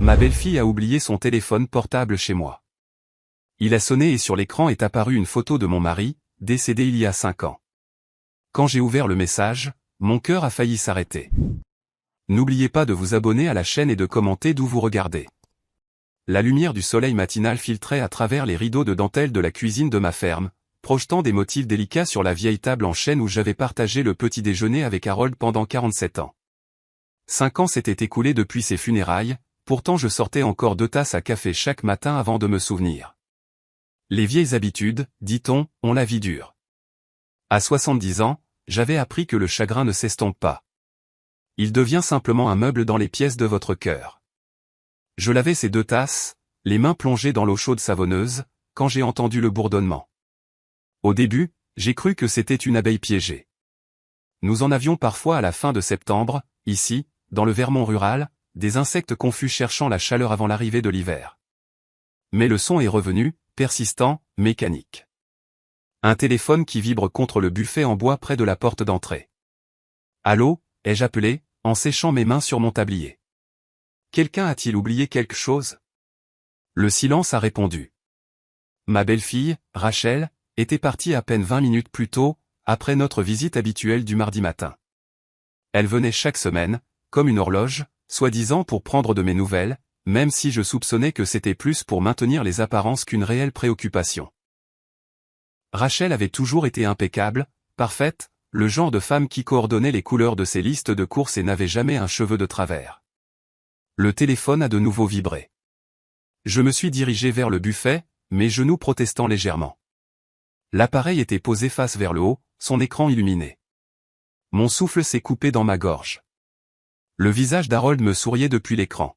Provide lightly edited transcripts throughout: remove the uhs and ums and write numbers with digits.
Ma belle-fille a oublié son téléphone portable chez moi. Il a sonné et sur l'écran est apparue une photo de mon mari, décédé il y a 5 ans. Quand j'ai ouvert le message, mon cœur a failli s'arrêter. N'oubliez pas de vous abonner à la chaîne et de commenter d'où vous regardez. La lumière du soleil matinal filtrait à travers les rideaux de dentelle de la cuisine de ma ferme, projetant des motifs délicats sur la vieille table en chêne où j'avais partagé le petit déjeuner avec Harold pendant 47 ans. 5 ans s'étaient écoulés depuis ses funérailles, pourtant je sortais encore 2 tasses à café chaque matin avant de me souvenir. Les vieilles habitudes, dit-on, ont la vie dure. À 70 ans, j'avais appris que le chagrin ne s'estompe pas. Il devient simplement un meuble dans les pièces de votre cœur. Je lavais ces 2 tasses, les mains plongées dans l'eau chaude savonneuse, quand j'ai entendu le bourdonnement. Au début, j'ai cru que c'était une abeille piégée. Nous en avions parfois à la fin de septembre, ici, dans le Vermont rural, des insectes confus cherchant la chaleur avant l'arrivée de l'hiver. Mais le son est revenu, persistant, mécanique. Un téléphone qui vibre contre le buffet en bois près de la porte d'entrée. « Allô » ai-je appelé, en séchant mes mains sur mon tablier. Quelqu'un a-t-il oublié quelque chose? Le silence a répondu. Ma belle-fille, Rachel, était partie à peine 20 minutes plus tôt, après notre visite habituelle du mardi matin. Elle venait chaque semaine, comme une horloge, soi-disant pour prendre de mes nouvelles, même si je soupçonnais que c'était plus pour maintenir les apparences qu'une réelle préoccupation. Rachel avait toujours été impeccable, parfaite, le genre de femme qui coordonnait les couleurs de ses listes de courses et n'avait jamais un cheveu de travers. Le téléphone a de nouveau vibré. Je me suis dirigé vers le buffet, mes genoux protestant légèrement. L'appareil était posé face vers le haut, son écran illuminé. Mon souffle s'est coupé dans ma gorge. Le visage d'Harold me souriait depuis l'écran.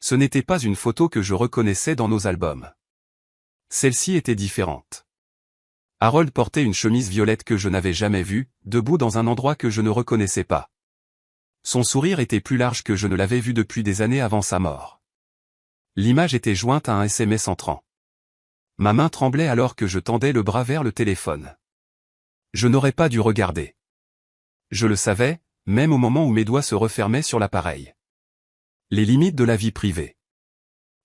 Ce n'était pas une photo que je reconnaissais dans nos albums. Celle-ci était différente. Harold portait une chemise violette que je n'avais jamais vue, debout dans un endroit que je ne reconnaissais pas. Son sourire était plus large que je ne l'avais vu depuis des années avant sa mort. L'image était jointe à un SMS entrant. Ma main tremblait alors que je tendais le bras vers le téléphone. Je n'aurais pas dû regarder. Je le savais, même au moment où mes doigts se refermaient sur l'appareil. Les limites de la vie privée.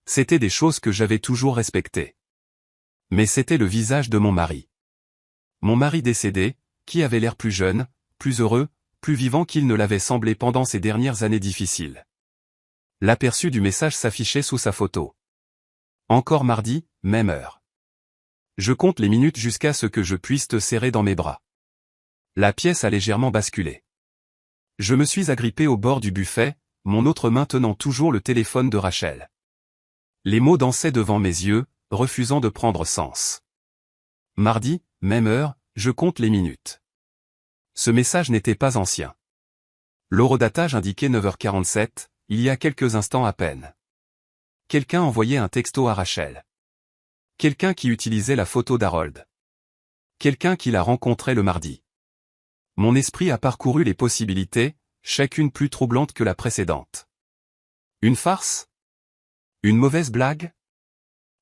C'étaient des choses que j'avais toujours respectées. Mais c'était le visage de mon mari. Mon mari décédé, qui avait l'air plus jeune, plus heureux, plus vivant qu'il ne l'avait semblé pendant ces dernières années difficiles. L'aperçu du message s'affichait sous sa photo. Encore mardi, même heure. Je compte les minutes jusqu'à ce que je puisse te serrer dans mes bras. La pièce a légèrement basculé. Je me suis agrippé au bord du buffet, mon autre main tenant toujours le téléphone de Rachel. Les mots dansaient devant mes yeux, refusant de prendre sens. Mardi, même heure, je compte les minutes. Ce message n'était pas ancien. L'horodatage indiquait 9h47, il y a quelques instants à peine. Quelqu'un envoyait un texto à Rachel. Quelqu'un qui utilisait la photo d'Harold. Quelqu'un qui la rencontrait le mardi. Mon esprit a parcouru les possibilités, chacune plus troublante que la précédente. Une farce? Une mauvaise blague?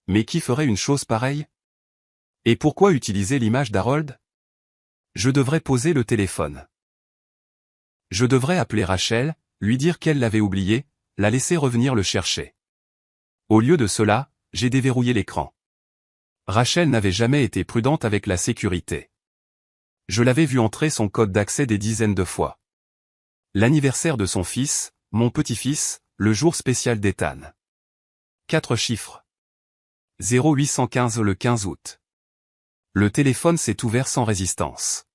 Mais qui ferait une chose pareille? Et pourquoi utiliser l'image d'Harold? Je devrais poser le téléphone. Je devrais appeler Rachel, lui dire qu'elle l'avait oublié, la laisser revenir le chercher. Au lieu de cela, j'ai déverrouillé l'écran. Rachel n'avait jamais été prudente avec la sécurité. Je l'avais vu entrer son code d'accès des dizaines de fois. L'anniversaire de son fils, mon petit-fils, le jour spécial d'Ethan. 4 chiffres. 0815 le 15 août. Le téléphone s'est ouvert sans résistance.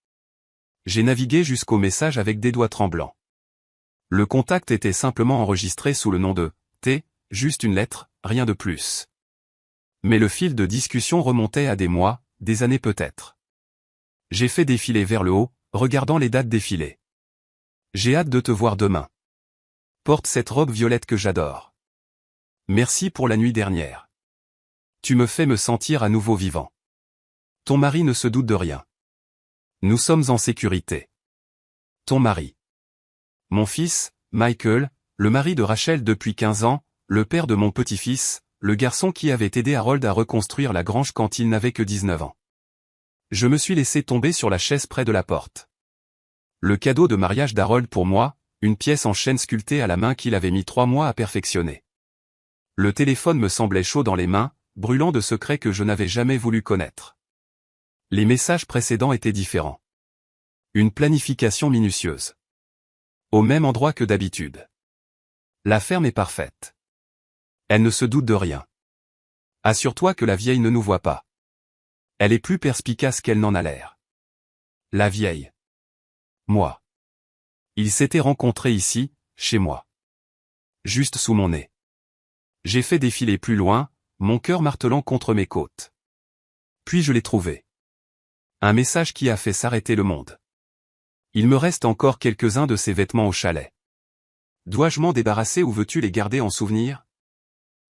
J'ai navigué jusqu'au message avec des doigts tremblants. Le contact était simplement enregistré sous le nom de T, juste une lettre, rien de plus. Mais le fil de discussion remontait à des mois, des années peut-être. J'ai fait défiler vers le haut, regardant les dates défiler. J'ai hâte de te voir demain. Porte cette robe violette que j'adore. Merci pour la nuit dernière. Tu me fais me sentir à nouveau vivant. Ton mari ne se doute de rien. Nous sommes en sécurité. Ton mari. Mon fils, Michael, le mari de Rachel depuis 15 ans, le père de mon petit-fils, le garçon qui avait aidé Harold à reconstruire la grange quand il n'avait que 19 ans. Je me suis laissé tomber sur la chaise près de la porte. Le cadeau de mariage d'Harold pour moi, une pièce en chêne sculptée à la main qu'il avait mis 3 mois à perfectionner. Le téléphone me semblait chaud dans les mains, brûlant de secrets que je n'avais jamais voulu connaître. Les messages précédents étaient différents. Une planification minutieuse. Au même endroit que d'habitude. La ferme est parfaite. Elle ne se doute de rien. Assure-toi que la vieille ne nous voit pas. Elle est plus perspicace qu'elle n'en a l'air. La vieille. Moi. Ils s'étaient rencontrés ici, chez moi. Juste sous mon nez. J'ai fait défiler plus loin, mon cœur martelant contre mes côtes. Puis je l'ai trouvé. Un message qui a fait s'arrêter le monde. Il me reste encore quelques-uns de ces vêtements au chalet. Dois-je m'en débarrasser ou veux-tu les garder en souvenir?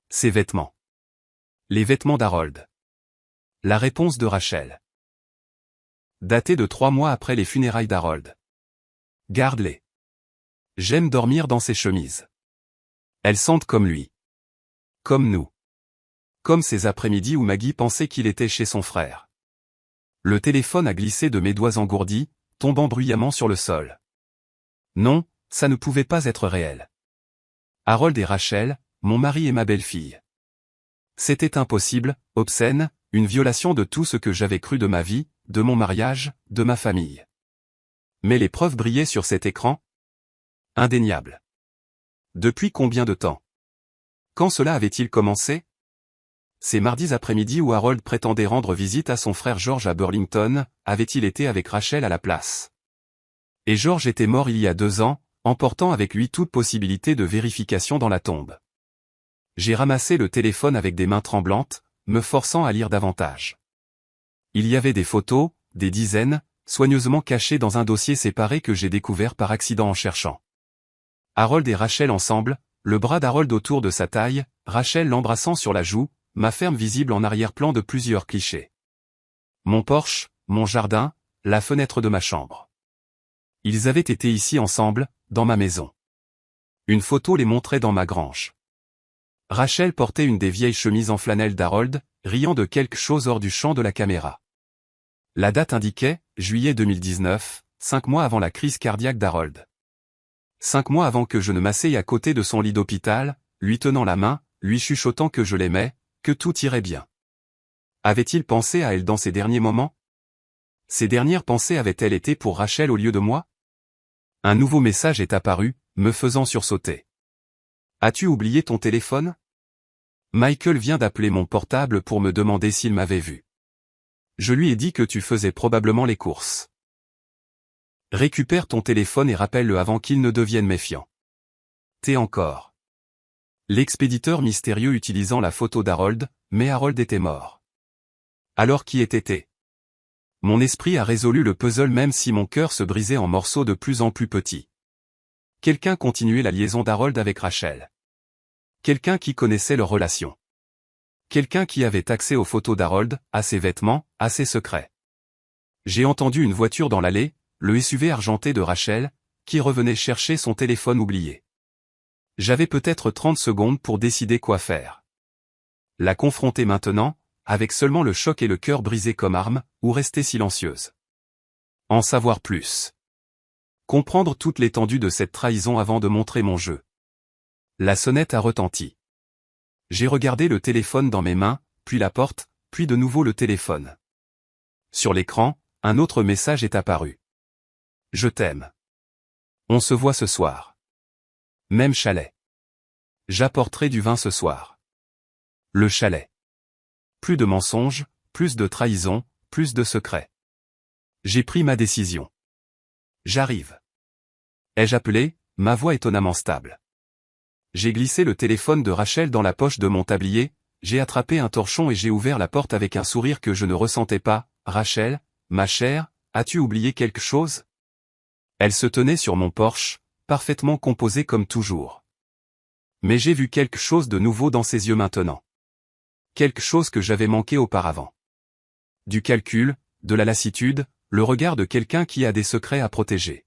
Ces vêtements. Les vêtements d'Harold. La réponse de Rachel. Daté de 3 mois après les funérailles d'Harold. Garde-les. J'aime dormir dans ces chemises. Elles sentent comme lui. Comme nous. Comme ces après-midi où Maggie pensait qu'il était chez son frère. Le téléphone a glissé de mes doigts engourdis, tombant bruyamment sur le sol. Non, ça ne pouvait pas être réel. Harold et Rachel, mon mari et ma belle-fille. C'était impossible, obscène, une violation de tout ce que j'avais cru de ma vie, de mon mariage, de ma famille. Mais les preuves brillaient sur cet écran. Indéniable. Depuis combien de temps? Quand cela avait-il commencé? Ces mardis après-midi où Harold prétendait rendre visite à son frère George à Burlington, avait-il été avec Rachel à la place? Et George était mort il y a 2 ans, emportant avec lui toute possibilité de vérification dans la tombe. J'ai ramassé le téléphone avec des mains tremblantes, me forçant à lire davantage. Il y avait des photos, des dizaines, soigneusement cachées dans un dossier séparé que j'ai découvert par accident en cherchant. Harold et Rachel ensemble, le bras d'Harold autour de sa taille, Rachel l'embrassant sur la joue, ma ferme visible en arrière-plan de plusieurs clichés. Mon porche, mon jardin, la fenêtre de ma chambre. Ils avaient été ici ensemble, dans ma maison. Une photo les montrait dans ma grange. Rachel portait une des vieilles chemises en flanelle d'Harold, riant de quelque chose hors du champ de la caméra. La date indiquait, juillet 2019, 5 mois avant la crise cardiaque d'Harold. 5 mois avant que je ne m'asseye à côté de son lit d'hôpital, lui tenant la main, lui chuchotant que je l'aimais, que tout irait bien. Avait-il pensé à elle dans ces derniers moments? Ces dernières pensées avaient-elles été pour Rachel au lieu de moi? Un nouveau message est apparu, me faisant sursauter. As-tu oublié ton téléphone? Michael vient d'appeler mon portable pour me demander s'il m'avait vu. Je lui ai dit que tu faisais probablement les courses. Récupère ton téléphone et rappelle-le avant qu'il ne devienne méfiant. T'es encore. L'expéditeur mystérieux utilisant la photo d'Harold, mais Harold était mort. Alors qui était-il? Mon esprit a résolu le puzzle même si mon cœur se brisait en morceaux de plus en plus petits. Quelqu'un continuait la liaison d'Harold avec Rachel. Quelqu'un qui connaissait leur relation. Quelqu'un qui avait accès aux photos d'Harold, à ses vêtements, à ses secrets. J'ai entendu une voiture dans l'allée, le SUV argenté de Rachel, qui revenait chercher son téléphone oublié. J'avais peut-être 30 secondes pour décider quoi faire. La confronter maintenant, avec seulement le choc et le cœur brisé comme arme, ou rester silencieuse. En savoir plus. Comprendre toute l'étendue de cette trahison avant de montrer mon jeu. La sonnette a retenti. J'ai regardé le téléphone dans mes mains, puis la porte, puis de nouveau le téléphone. Sur l'écran, un autre message est apparu. Je t'aime. On se voit ce soir. Même chalet. J'apporterai du vin ce soir. Le chalet. Plus de mensonges, plus de trahison, plus de secrets. J'ai pris ma décision. J'arrive. Ai-je appelé? Ma voix étonnamment stable. J'ai glissé le téléphone de Rachel dans la poche de mon tablier, j'ai attrapé un torchon et j'ai ouvert la porte avec un sourire que je ne ressentais pas. Rachel, ma chère, as-tu oublié quelque chose? Elle se tenait sur mon porche, parfaitement composée comme toujours. Mais j'ai vu quelque chose de nouveau dans ses yeux maintenant. Quelque chose que j'avais manqué auparavant. Du calcul, de la lassitude, le regard de quelqu'un qui a des secrets à protéger.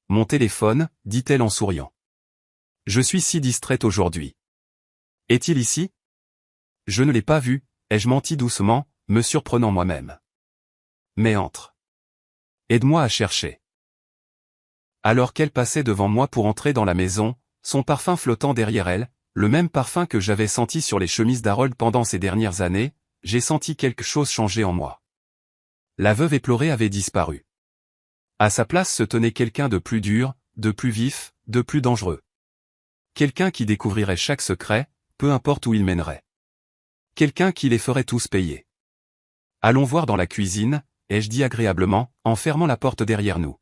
Mon téléphone, dit-elle en souriant. Je suis si distraite aujourd'hui. Est-il ici? Je ne l'ai pas vu, ai-je menti doucement, me surprenant moi-même. Mais entre. Aide-moi à chercher. Alors qu'elle passait devant moi pour entrer dans la maison, son parfum flottant derrière elle, le même parfum que j'avais senti sur les chemises d'Harold pendant ces dernières années, j'ai senti quelque chose changer en moi. La veuve éplorée avait disparu. À sa place se tenait quelqu'un de plus dur, de plus vif, de plus dangereux. Quelqu'un qui découvrirait chaque secret, peu importe où il mènerait. Quelqu'un qui les ferait tous payer. Allons voir dans la cuisine, ai-je dit agréablement, en fermant la porte derrière nous.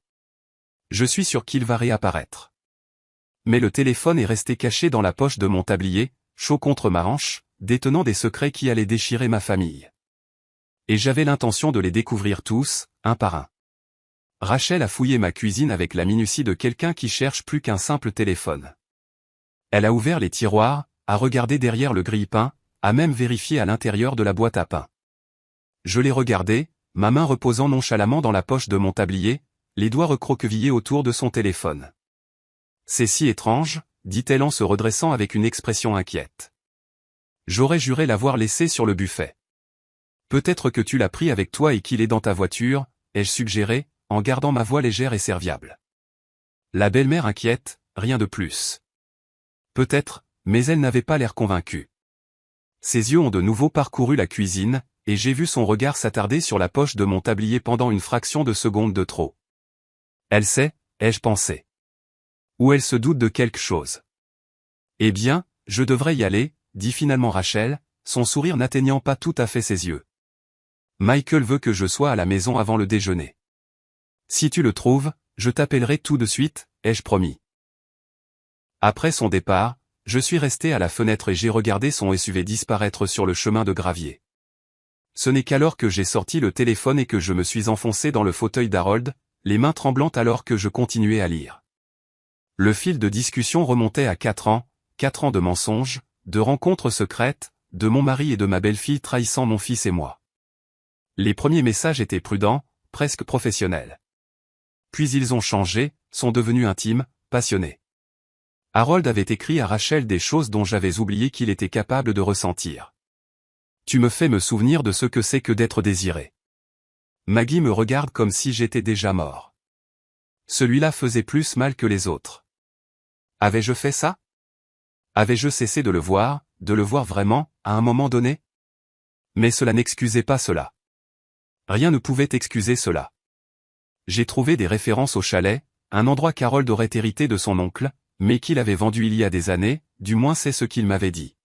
Je suis sûr qu'il va réapparaître. Mais le téléphone est resté caché dans la poche de mon tablier, chaud contre ma hanche, détenant des secrets qui allaient déchirer ma famille. Et j'avais l'intention de les découvrir tous, un par un. Rachel a fouillé ma cuisine avec la minutie de quelqu'un qui cherche plus qu'un simple téléphone. Elle a ouvert les tiroirs, a regardé derrière le grille-pain, a même vérifié à l'intérieur de la boîte à pain. Je l'ai regardé, ma main reposant nonchalamment dans la poche de mon tablier, les doigts recroquevillés autour de son téléphone. C'est si étrange, dit-elle en se redressant avec une expression inquiète. J'aurais juré l'avoir laissé sur le buffet. Peut-être que tu l'as pris avec toi et qu'il est dans ta voiture, ai-je suggéré, en gardant ma voix légère et serviable. La belle-mère inquiète, rien de plus. Peut-être, mais elle n'avait pas l'air convaincue. Ses yeux ont de nouveau parcouru la cuisine, et j'ai vu son regard s'attarder sur la poche de mon tablier pendant une fraction de seconde de trop. Elle sait, ai-je pensé. Ou elle se doute de quelque chose. Eh bien, je devrais y aller, dit finalement Rachel, son sourire n'atteignant pas tout à fait ses yeux. Michael veut que je sois à la maison avant le déjeuner. Si tu le trouves, je t'appellerai tout de suite, ai-je promis. Après son départ, je suis resté à la fenêtre et j'ai regardé son SUV disparaître sur le chemin de gravier. Ce n'est qu'alors que j'ai sorti le téléphone et que je me suis enfoncé dans le fauteuil d'Harold, les mains tremblantes alors que je continuais à lire. Le fil de discussion remontait à 4 ans de mensonges, de rencontres secrètes, de mon mari et de ma belle-fille trahissant mon fils et moi. Les premiers messages étaient prudents, presque professionnels. Puis ils ont changé, sont devenus intimes, passionnés. Harold avait écrit à Rachel des choses dont j'avais oublié qu'il était capable de ressentir. Tu me fais me souvenir de ce que c'est que d'être désiré. Maggie me regarde comme si j'étais déjà mort. Celui-là faisait plus mal que les autres. Avais-je fait ça? Avais-je cessé de le voir vraiment, à un moment donné? Mais cela n'excusait pas cela. Rien ne pouvait excuser cela. J'ai trouvé des références au chalet, un endroit qu'Harold aurait hérité de son oncle, mais qu'il avait vendu il y a des années, du moins c'est ce qu'il m'avait dit.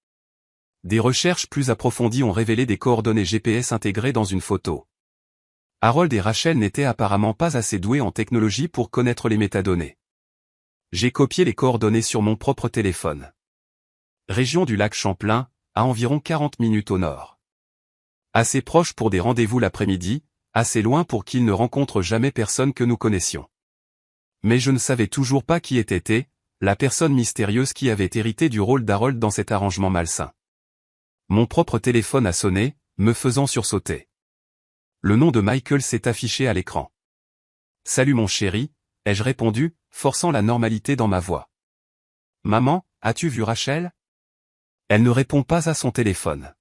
Des recherches plus approfondies ont révélé des coordonnées GPS intégrées dans une photo. Harold et Rachel n'étaient apparemment pas assez doués en technologie pour connaître les métadonnées. J'ai copié les coordonnées sur mon propre téléphone. Région du lac Champlain, à environ 40 minutes au nord. Assez proche pour des rendez-vous l'après-midi, assez loin pour qu'ils ne rencontrent jamais personne que nous connaissions. Mais je ne savais toujours pas qui était la personne mystérieuse qui avait hérité du rôle d'Harold dans cet arrangement malsain. Mon propre téléphone a sonné, me faisant sursauter. Le nom de Michael s'est affiché à l'écran. « Salut mon chéri », ai-je répondu, forçant la normalité dans ma voix. « Maman, as-tu vu Rachel ?» Elle ne répond pas à son téléphone.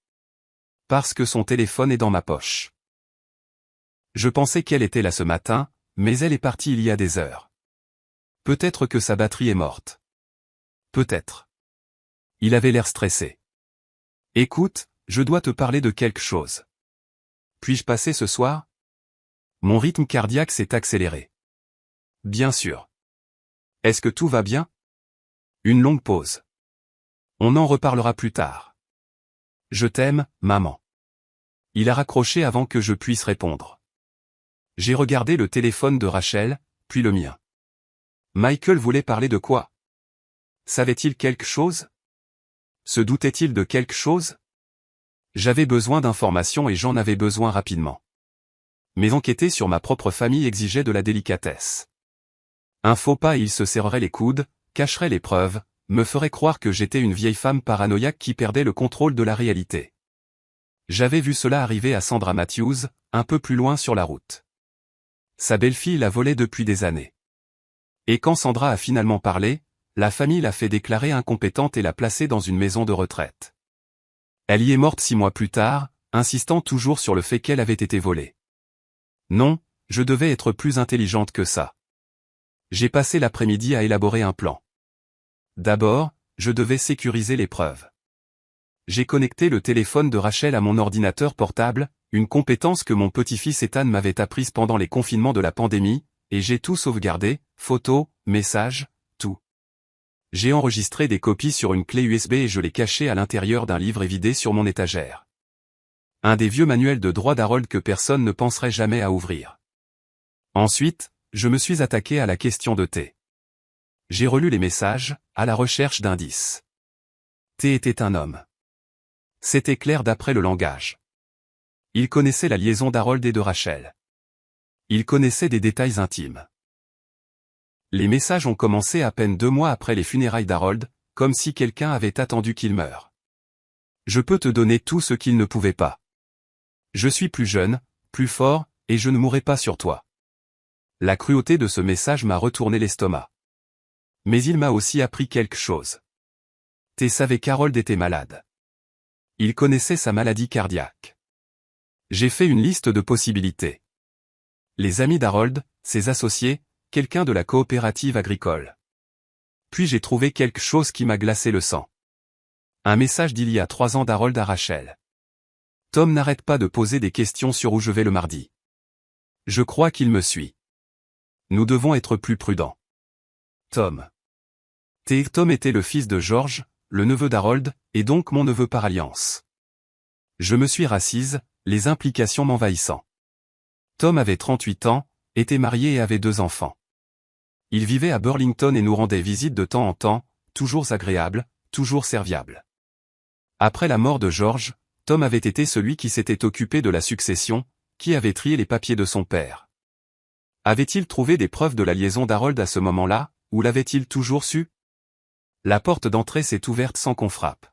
Parce que son téléphone est dans ma poche. Je pensais qu'elle était là ce matin, mais elle est partie il y a des heures. Peut-être que sa batterie est morte. Peut-être. Il avait l'air stressé. « Écoute, je dois te parler de quelque chose. Puis-je passer ce soir ? » Mon rythme cardiaque s'est accéléré. « Bien sûr. Est-ce que tout va bien ? » Une longue pause. « On en reparlera plus tard. Je t'aime, maman. » Il a raccroché avant que je puisse répondre. J'ai regardé le téléphone de Rachel, puis le mien. Michael voulait parler de quoi ? Savait-il quelque chose ? Se doutait-il de quelque chose ? J'avais besoin d'informations et j'en avais besoin rapidement. Mais enquêter sur ma propre famille exigeait de la délicatesse. Un faux pas et il se serrerait les coudes, cacherait les preuves, me ferait croire que j'étais une vieille femme paranoïaque qui perdait le contrôle de la réalité. J'avais vu cela arriver à Sandra Matthews, un peu plus loin sur la route. Sa belle-fille la volait depuis des années. Et quand Sandra a finalement parlé, la famille l'a fait déclarer incompétente et l'a placée dans une maison de retraite. Elle y est morte 6 mois plus tard, insistant toujours sur le fait qu'elle avait été volée. Non, je devais être plus intelligente que ça. J'ai passé l'après-midi à élaborer un plan. D'abord, je devais sécuriser les preuves. J'ai connecté le téléphone de Rachel à mon ordinateur portable, une compétence que mon petit-fils Ethan m'avait apprise pendant les confinements de la pandémie, et j'ai tout sauvegardé, photos, messages, tout. J'ai enregistré des copies sur une clé USB et je les cachais à l'intérieur d'un livre évidé sur mon étagère. Un des vieux manuels de droit d'Harold que personne ne penserait jamais à ouvrir. Ensuite, je me suis attaqué à la question de T. J'ai relu les messages, à la recherche d'indices. T était un homme. C'était clair d'après le langage. Il connaissait la liaison d'Harold et de Rachel. Il connaissait des détails intimes. Les messages ont commencé à peine 2 mois après les funérailles d'Harold, comme si quelqu'un avait attendu qu'il meure. Je peux te donner tout ce qu'il ne pouvait pas. Je suis plus jeune, plus fort, et je ne mourrai pas sur toi. La cruauté de ce message m'a retourné l'estomac. Mais il m'a aussi appris quelque chose. T savait qu'Harold était malade. Il connaissait sa maladie cardiaque. J'ai fait une liste de possibilités. Les amis d'Harold, ses associés, quelqu'un de la coopérative agricole. Puis j'ai trouvé quelque chose qui m'a glacé le sang. Un message d'il y a 3 ans d'Harold à Rachel. Tom n'arrête pas de poser des questions sur où je vais le mardi. Je crois qu'il me suit. Nous devons être plus prudents. Tom. Tom était le fils de George, le neveu d'Harold, et donc mon neveu par alliance. Je me suis rassise, les implications m'envahissant. Tom avait 38 ans, était marié et avait 2 enfants. Il vivait à Burlington et nous rendait visite de temps en temps, toujours agréable, toujours serviable. Après la mort de George, Tom avait été celui qui s'était occupé de la succession, qui avait trié les papiers de son père. Avait-il trouvé des preuves de la liaison d'Harold à ce moment-là, ou l'avait-il toujours su? La porte d'entrée s'est ouverte sans qu'on frappe.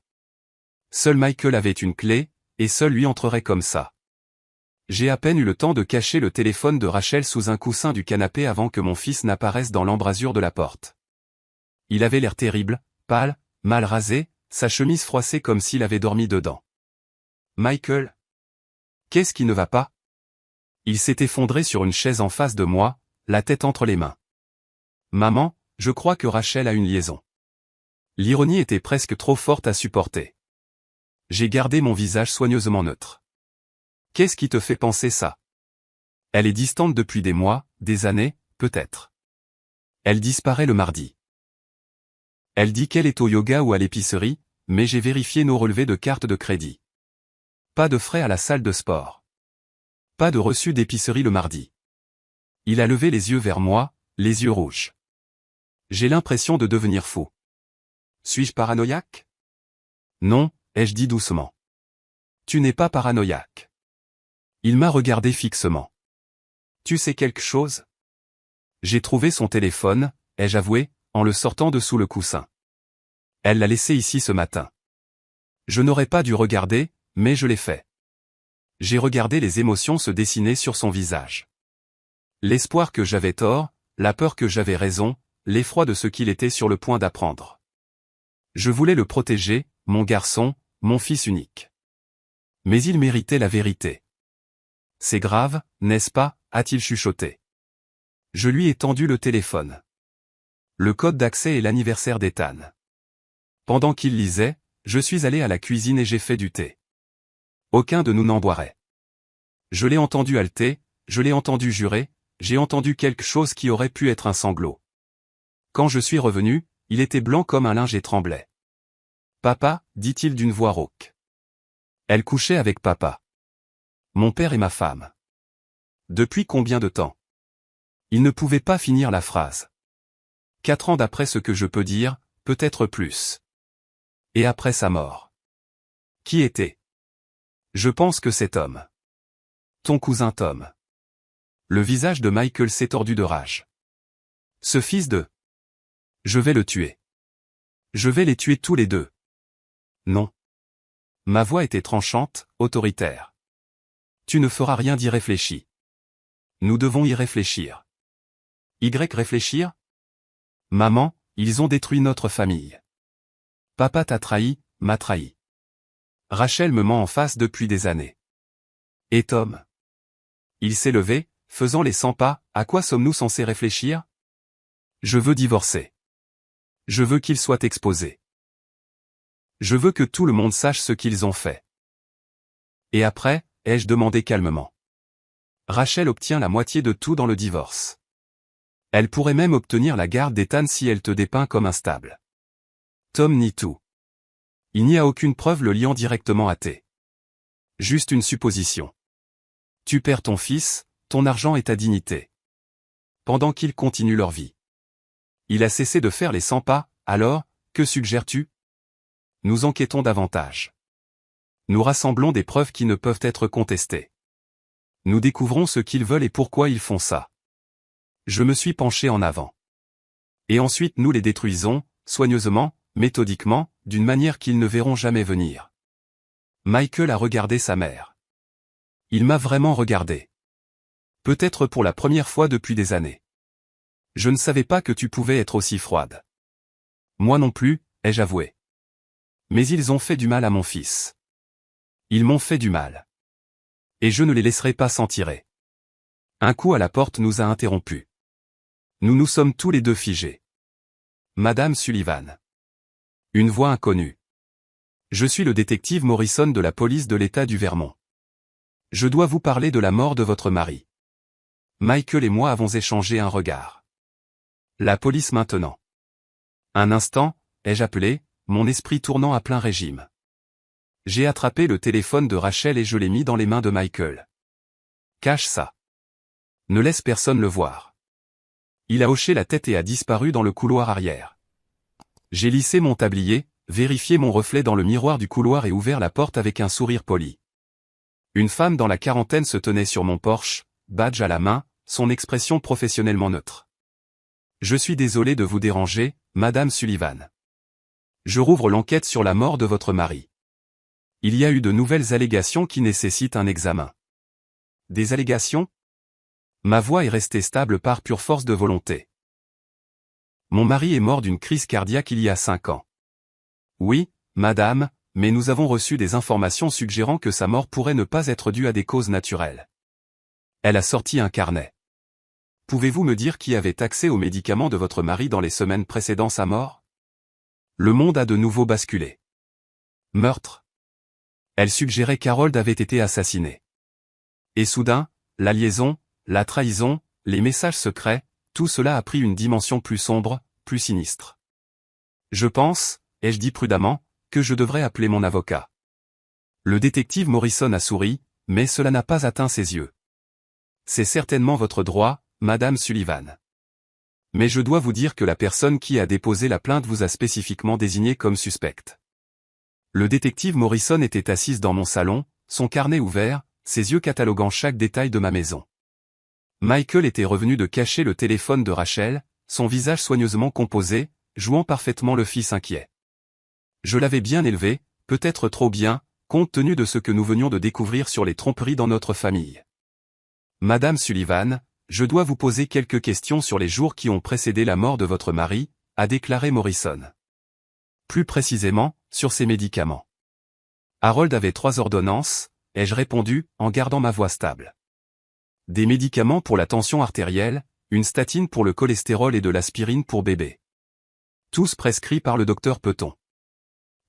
Seul Michael avait une clé, et seul lui entrerait comme ça. J'ai à peine eu le temps de cacher le téléphone de Rachel sous un coussin du canapé avant que mon fils n'apparaisse dans l'embrasure de la porte. Il avait l'air terrible, pâle, mal rasé, sa chemise froissée comme s'il avait dormi dedans. Michael? Qu'est-ce qui ne va pas? Il s'est effondré sur une chaise en face de moi, la tête entre les mains. Maman, je crois que Rachel a une liaison. L'ironie était presque trop forte à supporter. J'ai gardé mon visage soigneusement neutre. Qu'est-ce qui te fait penser ça? Elle est distante depuis des mois, des années, peut-être. Elle disparaît le mardi. Elle dit qu'elle est au yoga ou à l'épicerie, mais j'ai vérifié nos relevés de carte de crédit. Pas de frais à la salle de sport. Pas de reçu d'épicerie le mardi. Il a levé les yeux vers moi, les yeux rouges. J'ai l'impression de devenir fou. Suis-je paranoïaque? Non, ai-je dit doucement. Tu n'es pas paranoïaque. Il m'a regardé fixement. Tu sais quelque chose? J'ai trouvé son téléphone, ai-je avoué, en le sortant de sous le coussin. Elle l'a laissé ici ce matin. Je n'aurais pas dû regarder, mais je l'ai fait. J'ai regardé les émotions se dessiner sur son visage. L'espoir que j'avais tort, la peur que j'avais raison, l'effroi de ce qu'il était sur le point d'apprendre. Je voulais le protéger, mon garçon, mon fils unique. Mais il méritait la vérité. C'est grave, n'est-ce pas, a-t-il chuchoté. Je lui ai tendu le téléphone. Le code d'accès et l'anniversaire d'Ethan. Pendant qu'il lisait, je suis allé à la cuisine et j'ai fait du thé. Aucun de nous n'en boirait. Je l'ai entendu halter, je l'ai entendu jurer, j'ai entendu quelque chose qui aurait pu être un sanglot. Quand je suis revenu, il était blanc comme un linge et tremblait. Papa, dit-il d'une voix rauque. Elle couchait avec papa. Mon père et ma femme. Depuis combien de temps? Il ne pouvait pas finir la phrase. 4 ans d'après ce que je peux dire, peut-être plus. Et après sa mort. Qui était? Je pense que cet homme. Ton cousin Tom. Le visage de Michael s'est tordu de rage. Ce fils de... Je vais le tuer. Je vais les tuer tous les deux. Non. Ma voix était tranchante, autoritaire. Tu ne feras rien d'irréfléchi. Nous devons y réfléchir. Réfléchir? Maman, ils ont détruit notre famille. Papa t'a trahi, m'a trahi. Rachel me ment en face depuis des années. Et Tom? Il s'est levé, faisant les 100 pas, à quoi sommes-nous censés réfléchir? Je veux divorcer. Je veux qu'il soit exposé. Je veux que tout le monde sache ce qu'ils ont fait. Et après, ai-je demandé calmement. Rachel obtient la moitié de tout dans le divorce. Elle pourrait même obtenir la garde d'Ethan si elle te dépeint comme instable. Tom nie tout. Il n'y a aucune preuve le liant directement à T. Juste une supposition. Tu perds ton fils, ton argent et ta dignité. Pendant qu'ils continuent leur vie. Il a cessé de faire les 100 pas, alors, que suggères-tu? Nous enquêtons davantage. Nous rassemblons des preuves qui ne peuvent être contestées. Nous découvrons ce qu'ils veulent et pourquoi ils font ça. Je me suis penché en avant. Et ensuite nous les détruisons, soigneusement, méthodiquement, d'une manière qu'ils ne verront jamais venir. Michael a regardé sa mère. Il m'a vraiment regardé. Peut-être pour la première fois depuis des années. Je ne savais pas que tu pouvais être aussi froide. Moi non plus, ai-je avoué. Mais ils ont fait du mal à mon fils. Ils m'ont fait du mal. Et je ne les laisserai pas s'en tirer. Un coup à la porte nous a interrompus. Nous nous sommes tous les deux figés. Madame Sullivan. Une voix inconnue. Je suis le détective Morrison de la police de l'État du Vermont. Je dois vous parler de la mort de votre mari. Michael et moi avons échangé un regard. La police maintenant. Un instant, ai-je appelé, mon esprit tournant à plein régime. J'ai attrapé le téléphone de Rachel et je l'ai mis dans les mains de Michael. Cache ça. Ne laisse personne le voir. Il a hoché la tête et a disparu dans le couloir arrière. J'ai lissé mon tablier, vérifié mon reflet dans le miroir du couloir et ouvert la porte avec un sourire poli. Une femme dans la quarantaine se tenait sur mon porche, badge à la main, son expression professionnellement neutre. Je suis désolé de vous déranger, Madame Sullivan. Je rouvre l'enquête sur la mort de votre mari. Il y a eu de nouvelles allégations qui nécessitent un examen. Des allégations? Ma voix est restée stable par pure force de volonté. Mon mari est mort d'une crise cardiaque il y a 5 ans. Oui, madame, mais nous avons reçu des informations suggérant que sa mort pourrait ne pas être due à des causes naturelles. Elle a sorti un carnet. Pouvez-vous me dire qui avait accès aux médicaments de votre mari dans les semaines précédant sa mort? Le monde a de nouveau basculé. Meurtre. Elle suggérait qu'Harold avait été assassiné. Et soudain, la liaison, la trahison, les messages secrets, tout cela a pris une dimension plus sombre, plus sinistre. Je pense, ai-je dit prudemment, que je devrais appeler mon avocat. Le détective Morrison a souri, mais cela n'a pas atteint ses yeux. C'est certainement votre droit, Madame Sullivan. Mais je dois vous dire que la personne qui a déposé la plainte vous a spécifiquement désigné comme suspecte. Le détective Morrison était assise dans mon salon, son carnet ouvert, ses yeux cataloguant chaque détail de ma maison. Michael était revenu de cacher le téléphone de Rachel, son visage soigneusement composé, jouant parfaitement le fils inquiet. Je l'avais bien élevé, peut-être trop bien, compte tenu de ce que nous venions de découvrir sur les tromperies dans notre famille. Madame Sullivan, je dois vous poser quelques questions sur les jours qui ont précédé la mort de votre mari, a déclaré Morrison. Plus précisément, sur ses médicaments. Harold avait 3 ordonnances, ai-je répondu, en gardant ma voix stable. Des médicaments pour la tension artérielle, une statine pour le cholestérol et de l'aspirine pour bébé. Tous prescrits par le docteur Peton.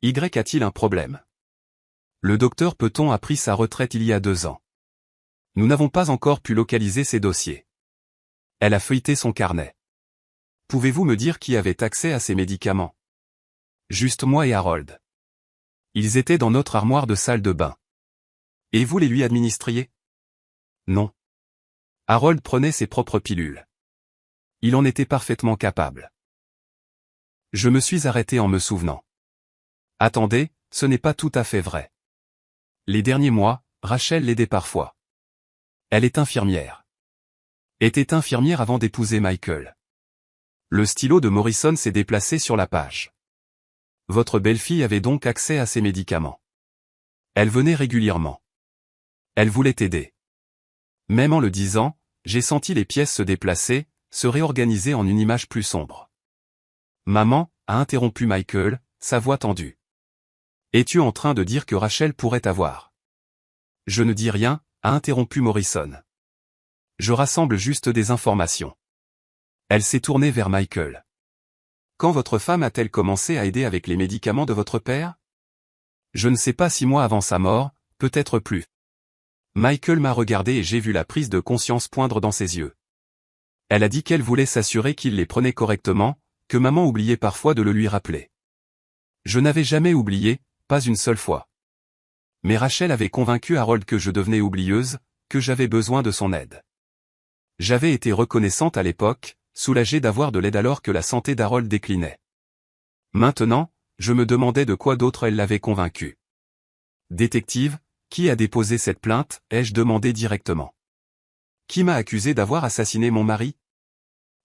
Y a-t-il un problème? Le docteur Peton a pris sa retraite il y a 2 ans. Nous n'avons pas encore pu localiser ses dossiers. Elle a feuilleté son carnet. Pouvez-vous me dire qui avait accès à ces médicaments? Juste moi et Harold. Ils étaient dans notre armoire de salle de bain. Et vous les lui administriez? Non. Harold prenait ses propres pilules. Il en était parfaitement capable. Je me suis arrêté en me souvenant. Attendez, ce n'est pas tout à fait vrai. Les derniers mois, Rachel l'aidait parfois. Elle est infirmière. Était infirmière avant d'épouser Michael. Le stylo de Morrison s'est déplacé sur la page. Votre belle-fille avait donc accès à ces médicaments. Elle venait régulièrement. Elle voulait aider. Même en le disant, j'ai senti les pièces se déplacer, se réorganiser en une image plus sombre. Maman, a interrompu Michael, sa voix tendue. Es-tu en train de dire que Rachel pourrait avoir? Je ne dis rien, a interrompu Morrison. Je rassemble juste des informations. Elle s'est tournée vers Michael. Quand votre femme a-t-elle commencé à aider avec les médicaments de votre père? Je ne sais pas 6 mois avant sa mort, peut-être plus. Michael m'a regardé et j'ai vu la prise de conscience poindre dans ses yeux. Elle a dit qu'elle voulait s'assurer qu'il les prenait correctement, que maman oubliait parfois de le lui rappeler. Je n'avais jamais oublié, pas une seule fois. Mais Rachel avait convaincu Harold que je devenais oublieuse, que j'avais besoin de son aide. J'avais été reconnaissante à l'époque, soulagée d'avoir de l'aide alors que la santé d'Harold déclinait. Maintenant, je me demandais de quoi d'autre elle l'avait convaincu. Détective, qui a déposé cette plainte, ai-je demandé directement. Qui m'a accusé d'avoir assassiné mon mari?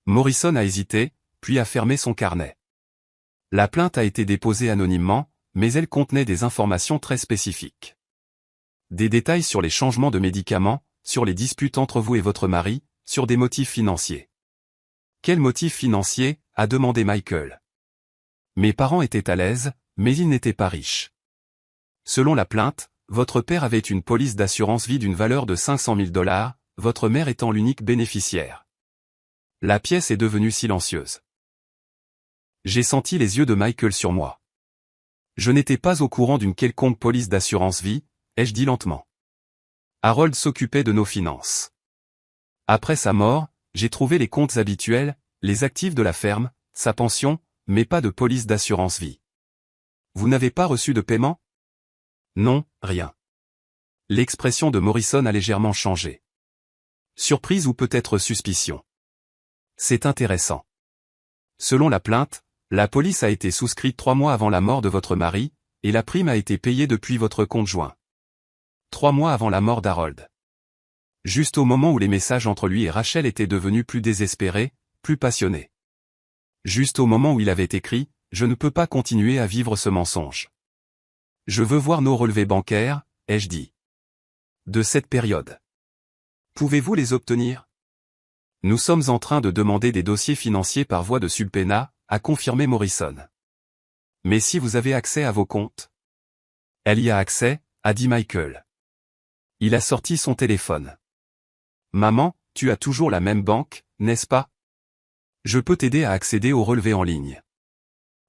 Morrison a hésité, puis a fermé son carnet. La plainte a été déposée anonymement, mais elle contenait des informations très spécifiques. Des détails sur les changements de médicaments, sur les disputes entre vous et votre mari, sur des motifs financiers. Quels motifs financiers, a demandé Michael. Mes parents étaient à l'aise, mais ils n'étaient pas riches. Selon la plainte, votre père avait une police d'assurance vie d'une valeur de 500 000 $, votre mère étant l'unique bénéficiaire. La pièce est devenue silencieuse. J'ai senti les yeux de Michael sur moi. Je n'étais pas au courant d'une quelconque police d'assurance vie, ai-je dit lentement. Harold s'occupait de nos finances. Après sa mort, j'ai trouvé les comptes habituels, les actifs de la ferme, sa pension, mais pas de police d'assurance vie. Vous n'avez pas reçu de paiement? Non, rien. L'expression de Morrison a légèrement changé. Surprise ou peut-être suspicion. C'est intéressant. Selon la plainte, la police a été souscrite 3 mois avant la mort de votre mari, et la prime a été payée depuis votre compte joint. 3 mois avant la mort d'Harold. Juste au moment où les messages entre lui et Rachel étaient devenus plus désespérés, plus passionnés. Juste au moment où il avait écrit « Je ne peux pas continuer à vivre ce mensonge. Je veux voir nos relevés bancaires », ai-je dit. De cette période. Pouvez-vous les obtenir? Nous sommes en train de demander des dossiers financiers par voie de subpoena, a confirmé Morrison. Mais si vous avez accès à vos comptes? Elle y a accès, a dit Michael. Il a sorti son téléphone. Maman, tu as toujours la même banque, n'est-ce pas? Je peux t'aider à accéder aux relevés en ligne.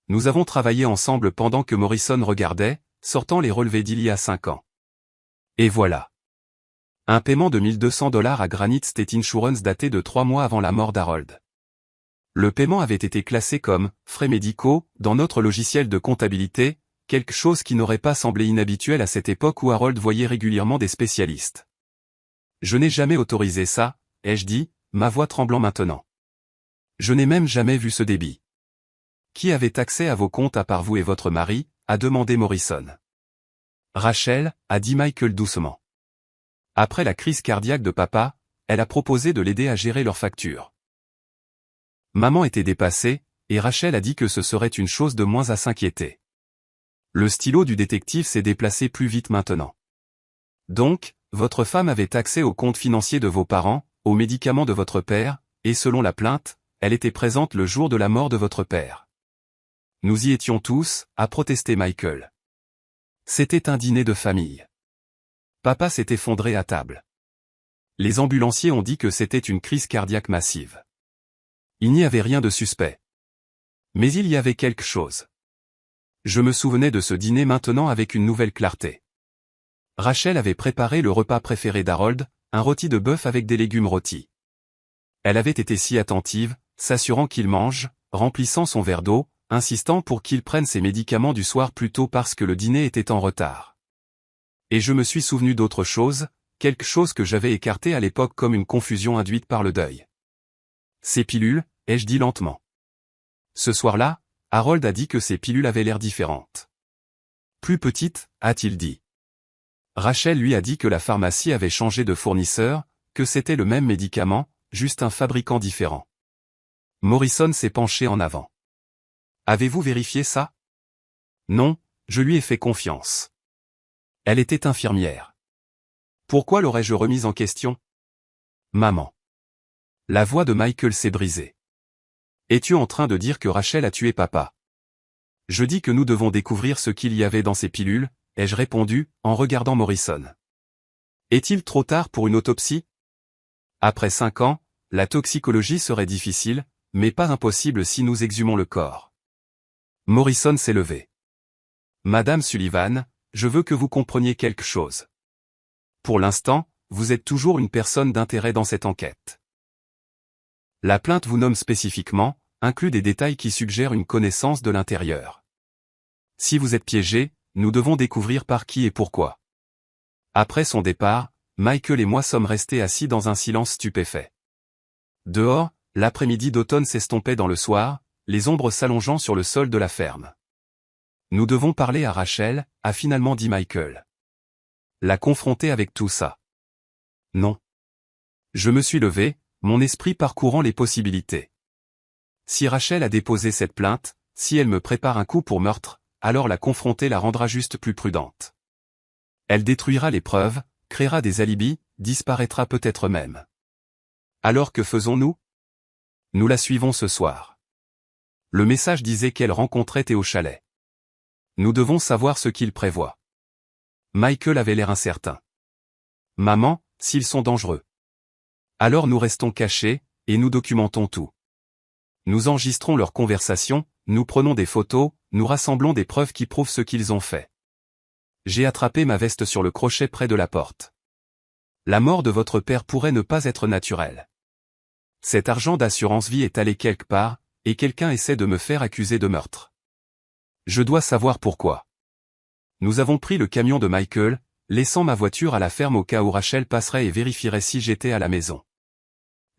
Nous avons travaillé ensemble pendant que Morrison regardait, sortant les relevés d'il y a 5 ans. Et voilà. Un paiement de 1 200 $ à Granite State Insurance daté de 3 mois avant la mort d'Harold. Le paiement avait été classé comme « frais médicaux » dans notre logiciel de comptabilité, quelque chose qui n'aurait pas semblé inhabituel à cette époque où Harold voyait régulièrement des spécialistes. Je n'ai jamais autorisé ça, ai-je dit, ma voix tremblant maintenant. Je n'ai même jamais vu ce débit. Qui avait accès à vos comptes à part vous et votre mari, a demandé Morrison. Rachel, a dit Michael doucement. Après la crise cardiaque de papa, elle a proposé de l'aider à gérer leurs factures. Maman était dépassée, et Rachel a dit que ce serait une chose de moins à s'inquiéter. Le stylo du détective s'est déplacé plus vite maintenant. Donc, votre femme avait accès aux comptes financiers de vos parents, aux médicaments de votre père, et selon la plainte, elle était présente le jour de la mort de votre père. Nous y étions tous, a protesté Michael. C'était un dîner de famille. Papa s'est effondré à table. Les ambulanciers ont dit que c'était une crise cardiaque massive. Il n'y avait rien de suspect. Mais il y avait quelque chose. Je me souvenais de ce dîner maintenant avec une nouvelle clarté. Rachel avait préparé le repas préféré d'Harold, un rôti de bœuf avec des légumes rôtis. Elle avait été si attentive, s'assurant qu'il mange, remplissant son verre d'eau, insistant pour qu'il prenne ses médicaments du soir plus tôt parce que le dîner était en retard. Et je me suis souvenu d'autre chose, quelque chose que j'avais écarté à l'époque comme une confusion induite par le deuil. Ces pilules, ai-je dit lentement. Ce soir-là, Harold a dit que ces pilules avaient l'air différentes. Plus petites, a-t-il dit. Rachel lui a dit que la pharmacie avait changé de fournisseur, que c'était le même médicament, juste un fabricant différent. Morrison s'est penché en avant. Avez-vous vérifié ça? Non, je lui ai fait confiance. Elle était infirmière. Pourquoi l'aurais-je remise en question? Maman. La voix de Michael s'est brisée. Es-tu en train de dire que Rachel a tué papa? Je dis que nous devons découvrir ce qu'il y avait dans ces pilules, ai-je répondu, en regardant Morrison. Est-il trop tard pour une autopsie? Après 5 ans, la toxicologie serait difficile, mais pas impossible si nous exhumons le corps. Morrison s'est levé. Madame Sullivan, je veux que vous compreniez quelque chose. Pour l'instant, vous êtes toujours une personne d'intérêt dans cette enquête. La plainte vous nomme spécifiquement, inclut des détails qui suggèrent une connaissance de l'intérieur. Si vous êtes piégé, nous devons découvrir par qui et pourquoi. Après son départ, Michael et moi sommes restés assis dans un silence stupéfait. Dehors, l'après-midi d'automne s'estompait dans le soir, les ombres s'allongeant sur le sol de la ferme. Nous devons parler à Rachel, a finalement dit Michael. La confronter avec tout ça. Non. Je me suis levé, mon esprit parcourant les possibilités. Si Rachel a déposé cette plainte, si elle me prépare un coup pour meurtre, alors la confronter la rendra juste plus prudente. Elle détruira les preuves, créera des alibis, disparaîtra peut-être même. Alors que faisons-nous? Nous la suivons ce soir. Le message disait qu'elle rencontrait Théo au chalet. Nous devons savoir ce qu'il prévoit. Michael avait l'air incertain. Maman, s'ils sont dangereux. Alors nous restons cachés, et nous documentons tout. Nous enregistrons leurs conversations, nous prenons des photos, nous rassemblons des preuves qui prouvent ce qu'ils ont fait. J'ai attrapé ma veste sur le crochet près de la porte. La mort de votre père pourrait ne pas être naturelle. Cet argent d'assurance vie est allé quelque part, et quelqu'un essaie de me faire accuser de meurtre. Je dois savoir pourquoi. Nous avons pris le camion de Michael, laissant ma voiture à la ferme au cas où Rachel passerait et vérifierait si j'étais à la maison.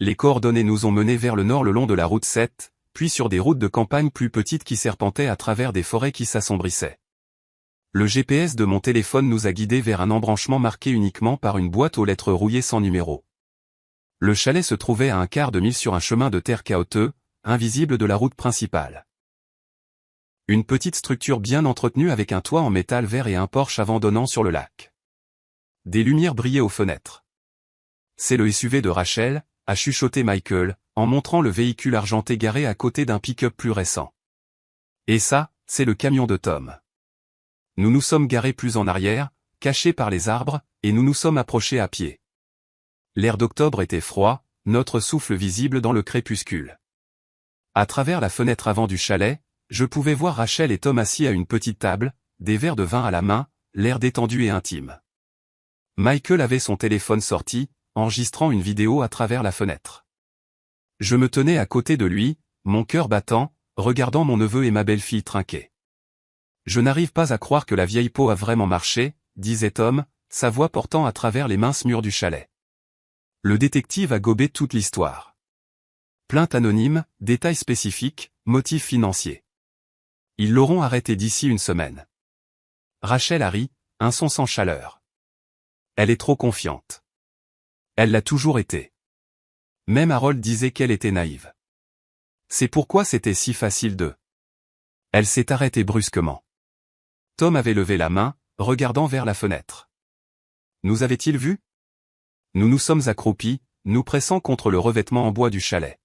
Les coordonnées nous ont menés vers le nord le long de la route 7, puis sur des routes de campagne plus petites qui serpentaient à travers des forêts qui s'assombrissaient. Le GPS de mon téléphone nous a guidés vers un embranchement marqué uniquement par une boîte aux lettres rouillées sans numéro. Le chalet se trouvait à un quart de mille sur un chemin de terre caouteux, invisible de la route principale. Une petite structure bien entretenue avec un toit en métal vert et un porche avant donnant sur le lac. Des lumières brillaient aux fenêtres. C'est le SUV de Rachel, a chuchoté Michael, en montrant le véhicule argenté garé à côté d'un pick-up plus récent. Et ça, c'est le camion de Tom. Nous nous sommes garés plus en arrière, cachés par les arbres, et nous nous sommes approchés à pied. L'air d'octobre était froid, notre souffle visible dans le crépuscule. À travers la fenêtre avant du chalet, je pouvais voir Rachel et Tom assis à une petite table, des verres de vin à la main, l'air détendu et intime. Michael avait son téléphone sorti, enregistrant une vidéo à travers la fenêtre. Je me tenais à côté de lui, mon cœur battant, regardant mon neveu et ma belle-fille trinquer. Je n'arrive pas à croire que la vieille peau a vraiment marché, disait Tom, sa voix portant à travers les minces murs du chalet. Le détective a gobé toute l'histoire. Plainte anonyme, détails spécifiques, motifs financiers. Ils l'auront arrêté d'ici une semaine. Rachel a ri, un son sans chaleur. Elle est trop confiante. Elle l'a toujours été. Même Harold disait qu'elle était naïve. C'est pourquoi c'était si facile de... Elle s'est arrêtée brusquement. Tom avait levé la main, regardant vers la fenêtre. Nous avait-il vus? Nous nous sommes accroupis, nous pressant contre le revêtement en bois du chalet.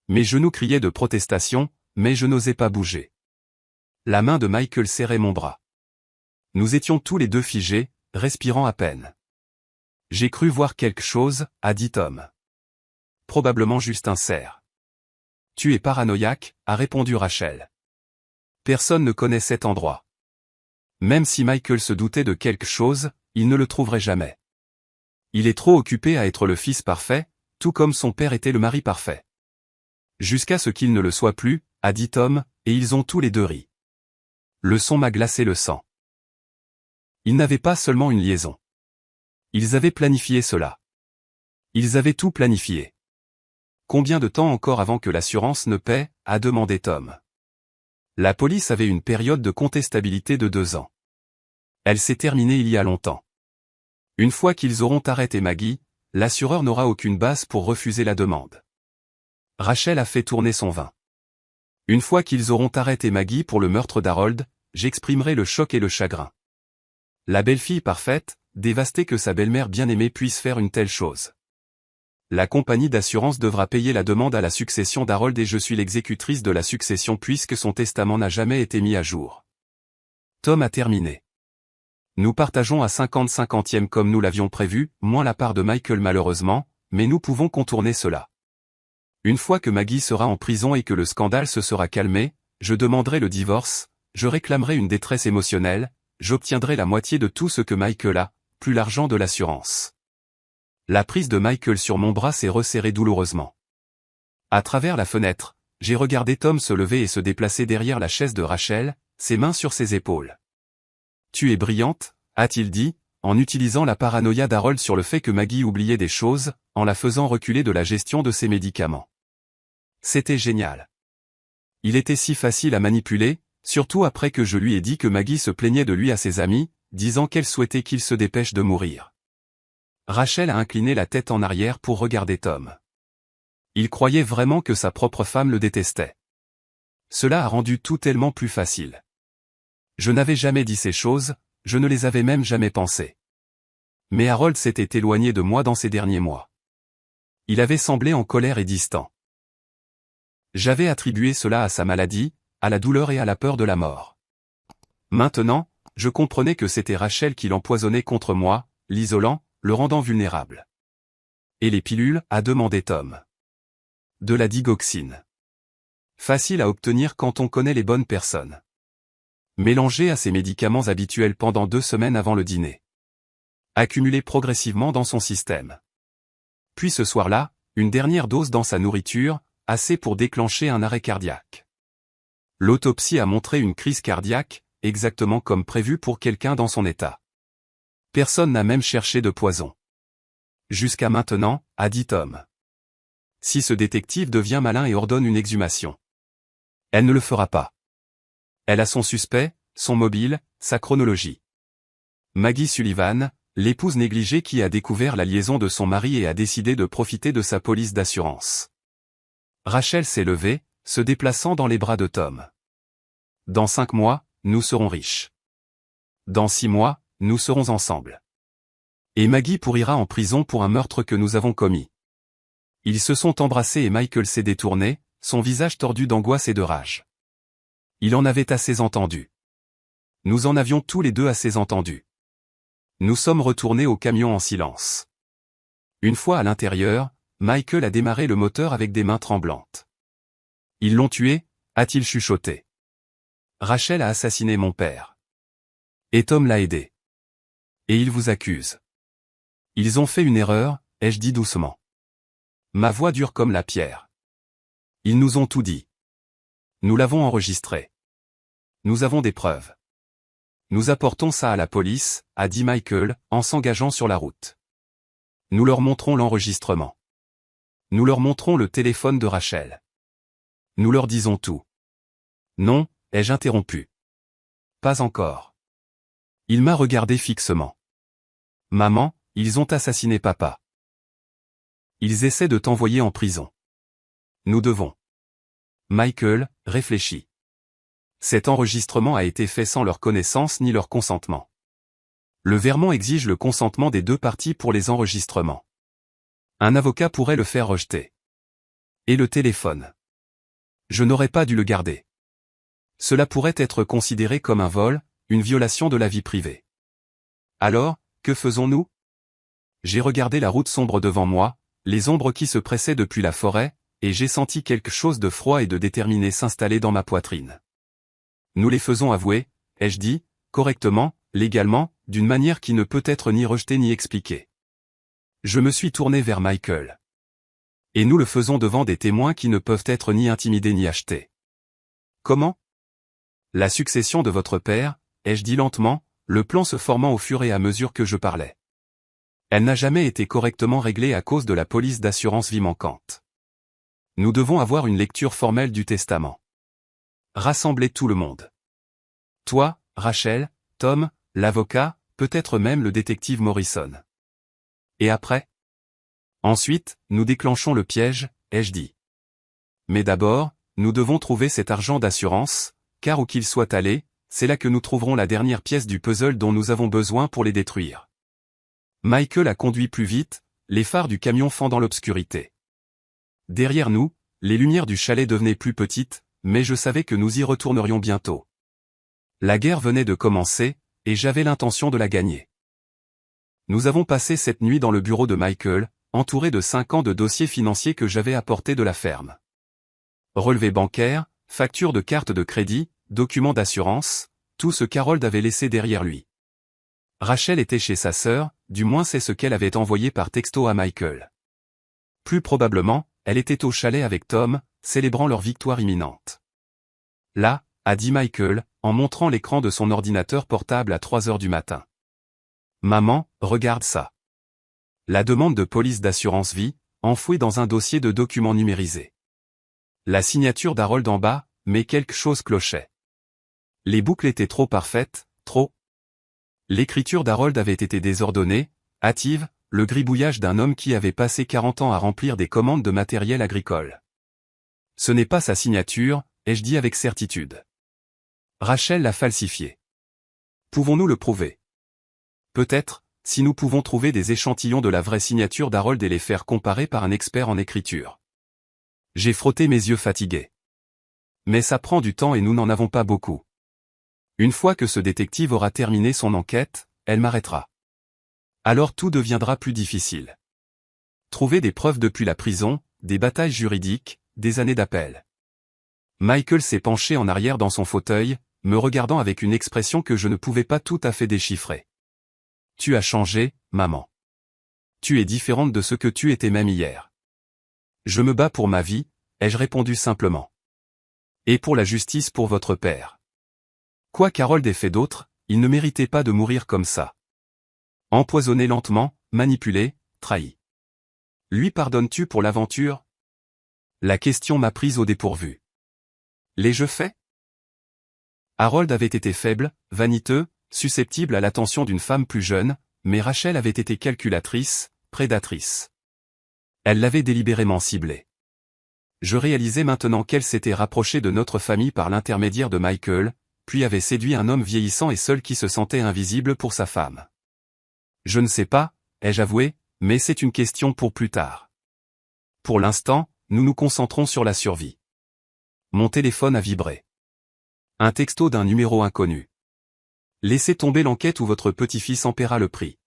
Mes genoux criaient de protestation, mais je n'osais pas bouger. La main de Michael serrait mon bras. Nous étions tous les deux figés, respirant à peine. J'ai cru voir quelque chose, a dit Tom. Probablement juste un cerf. Tu es paranoïaque, a répondu Rachel. Personne ne connaît cet endroit. Même si Michael se doutait de quelque chose, il ne le trouverait jamais. Il est trop occupé à être le fils parfait, tout comme son père était le mari parfait. Jusqu'à ce qu'il ne le soit plus, a dit Tom, et ils ont tous les deux ri. Le son m'a glacé le sang. Ils n'avaient pas seulement une liaison. Ils avaient planifié cela. Ils avaient tout planifié. Combien de temps encore avant que l'assurance ne paie, a demandé Tom. La police avait une période de contestabilité de 2 ans. Elle s'est terminée il y a longtemps. Une fois qu'ils auront arrêté Maggie, l'assureur n'aura aucune base pour refuser la demande. Rachel a fait tourner son vin. Une fois qu'ils auront arrêté Maggie pour le meurtre d'Harold, j'exprimerai le choc et le chagrin. La belle-fille parfaite, dévastée que sa belle-mère bien-aimée puisse faire une telle chose. La compagnie d'assurance devra payer la demande à la succession d'Harold et je suis l'exécutrice de la succession puisque son testament n'a jamais été mis à jour. Tom a terminé. Nous partageons à 50-50e comme nous l'avions prévu, moins la part de Michael malheureusement, mais nous pouvons contourner cela. Une fois que Maggie sera en prison et que le scandale se sera calmé, je demanderai le divorce, je réclamerai une détresse émotionnelle, j'obtiendrai la moitié de tout ce que Michael a, plus l'argent de l'assurance. La prise de Michael sur mon bras s'est resserrée douloureusement. À travers la fenêtre, j'ai regardé Tom se lever et se déplacer derrière la chaise de Rachel, ses mains sur ses épaules. « Tu es brillante », a-t-il dit, en utilisant la paranoïa d'Harold sur le fait que Maggie oubliait des choses, en la faisant reculer de la gestion de ses médicaments. C'était génial. Il était si facile à manipuler, surtout après que je lui ai dit que Maggie se plaignait de lui à ses amis, disant qu'elle souhaitait qu'il se dépêche de mourir. Rachel a incliné la tête en arrière pour regarder Tom. Il croyait vraiment que sa propre femme le détestait. Cela a rendu tout tellement plus facile. Je n'avais jamais dit ces choses, je ne les avais même jamais pensées. Mais Harold s'était éloigné de moi dans ces derniers mois. Il avait semblé en colère et distant. J'avais attribué cela à sa maladie, à la douleur et à la peur de la mort. Maintenant, je comprenais que c'était Rachel qui l'empoisonnait contre moi, l'isolant, le rendant vulnérable. Et les pilules, a demandé Tom. De la digoxine. Facile à obtenir quand on connaît les bonnes personnes. Mélangé à ses médicaments habituels pendant 2 semaines avant le dîner. Accumulé progressivement dans son système. Puis ce soir-là, une dernière dose dans sa nourriture, assez pour déclencher un arrêt cardiaque. L'autopsie a montré une crise cardiaque, exactement comme prévu pour quelqu'un dans son état. Personne n'a même cherché de poison. Jusqu'à maintenant, a dit Tom. Si ce détective devient malin et ordonne une exhumation. Elle ne le fera pas. Elle a son suspect, son mobile, sa chronologie. Maggie Sullivan, l'épouse négligée qui a découvert la liaison de son mari et a décidé de profiter de sa police d'assurance. Rachel s'est levée, se déplaçant dans les bras de Tom. Dans 5 mois, nous serons riches. Dans 6 mois, nous serons ensemble. Et Maggie pourrira en prison pour un meurtre que nous avons commis. Ils se sont embrassés et Michael s'est détourné, son visage tordu d'angoisse et de rage. Il en avait assez entendu. Nous en avions tous les deux assez entendu. Nous sommes retournés au camion en silence. Une fois à l'intérieur, Michael a démarré le moteur avec des mains tremblantes. Ils l'ont tué, a-t-il chuchoté. Rachel a assassiné mon père. Et Tom l'a aidé. Et ils vous accusent. Ils ont fait une erreur, ai-je dit doucement. Ma voix dure comme la pierre. Ils nous ont tout dit. Nous l'avons enregistré. Nous avons des preuves. Nous apportons ça à la police, a dit Michael, en s'engageant sur la route. Nous leur montrons l'enregistrement. Nous leur montrons le téléphone de Rachel. Nous leur disons tout. Non, ai-je interrompu. Pas encore. Il m'a regardé fixement. Maman, ils ont assassiné papa. Ils essaient de t'envoyer en prison. Nous devons. Michael, réfléchis. Cet enregistrement a été fait sans leur connaissance ni leur consentement. Le Vermont exige le consentement des 2 parties pour les enregistrements. Un avocat pourrait le faire rejeter. Et le téléphone. Je n'aurais pas dû le garder. Cela pourrait être considéré comme un vol, une violation de la vie privée. Alors, que faisons-nous? J'ai regardé la route sombre devant moi, les ombres qui se pressaient depuis la forêt, et j'ai senti quelque chose de froid et de déterminé s'installer dans ma poitrine. Nous les faisons avouer, ai-je dit, correctement, légalement, d'une manière qui ne peut être ni rejetée ni expliquée. Je me suis tourné vers Michael. Et nous le faisons devant des témoins qui ne peuvent être ni intimidés ni achetés. Comment? La succession de votre père, ai-je dit lentement, le plan se formant au fur et à mesure que je parlais. Elle n'a jamais été correctement réglée à cause de la police d'assurance vie manquante. Nous devons avoir une lecture formelle du testament. Rassembler tout le monde. Toi, Rachel, Tom, l'avocat, peut-être même le détective Morrison. Et après? Ensuite, nous déclenchons le piège, ai-je dit. Mais d'abord, nous devons trouver cet argent d'assurance, car où qu'il soit allé, c'est là que nous trouverons la dernière pièce du puzzle dont nous avons besoin pour les détruire. Michael a conduit plus vite, les phares du camion fendant l'obscurité. Derrière nous, les lumières du chalet devenaient plus petites, mais je savais que nous y retournerions bientôt. La guerre venait de commencer, et j'avais l'intention de la gagner. Nous avons passé cette nuit dans le bureau de Michael, entouré de 5 ans de dossiers financiers que j'avais apportés de la ferme. Relevés bancaires, factures de cartes de crédit, documents d'assurance, tout ce qu'Harold avait laissé derrière lui. Rachel était chez sa sœur, du moins c'est ce qu'elle avait envoyé par texto à Michael. Plus probablement, elle était au chalet avec Tom, célébrant leur victoire imminente. Là, a dit Michael, en montrant l'écran de son ordinateur portable à 3 heures du matin. Maman, regarde ça. La demande de police d'assurance vie, enfouie dans un dossier de documents numérisés. La signature d'Harold en bas, mais quelque chose clochait. Les boucles étaient trop parfaites, trop. L'écriture d'Harold avait été désordonnée, hâtive, le gribouillage d'un homme qui avait passé 40 ans à remplir des commandes de matériel agricole. Ce n'est pas sa signature, ai-je dit avec certitude. Rachel l'a falsifié. Pouvons-nous le prouver? Peut-être, si nous pouvons trouver des échantillons de la vraie signature d'Harold et les faire comparer par un expert en écriture. J'ai frotté mes yeux fatigués. Mais ça prend du temps et nous n'en avons pas beaucoup. Une fois que ce détective aura terminé son enquête, elle m'arrêtera. Alors tout deviendra plus difficile. Trouver des preuves depuis la prison, des batailles juridiques, des années d'appel. Michael s'est penché en arrière dans son fauteuil, me regardant avec une expression que je ne pouvais pas tout à fait déchiffrer. Tu as changé, maman. Tu es différente de ce que tu étais même hier. Je me bats pour ma vie, ai-je répondu simplement. Et pour la justice pour votre père. Quoi qu'Harold ait fait d'autre, il ne méritait pas de mourir comme ça. Empoisonné lentement, manipulé, trahi. Lui pardonnes-tu pour l'aventure? La question m'a prise au dépourvu. L'ai-je fait? Harold avait été faible, vaniteux, susceptible à l'attention d'une femme plus jeune, mais Rachel avait été calculatrice, prédatrice. Elle l'avait délibérément ciblé. Je réalisais maintenant qu'elle s'était rapprochée de notre famille par l'intermédiaire de Michael, puis avait séduit un homme vieillissant et seul qui se sentait invisible pour sa femme. Je ne sais pas, ai-je avoué, mais c'est une question pour plus tard. Pour l'instant, nous nous concentrons sur la survie. Mon téléphone a vibré. Un texto d'un numéro inconnu. Laissez tomber l'enquête ou votre petit-fils en paiera le prix.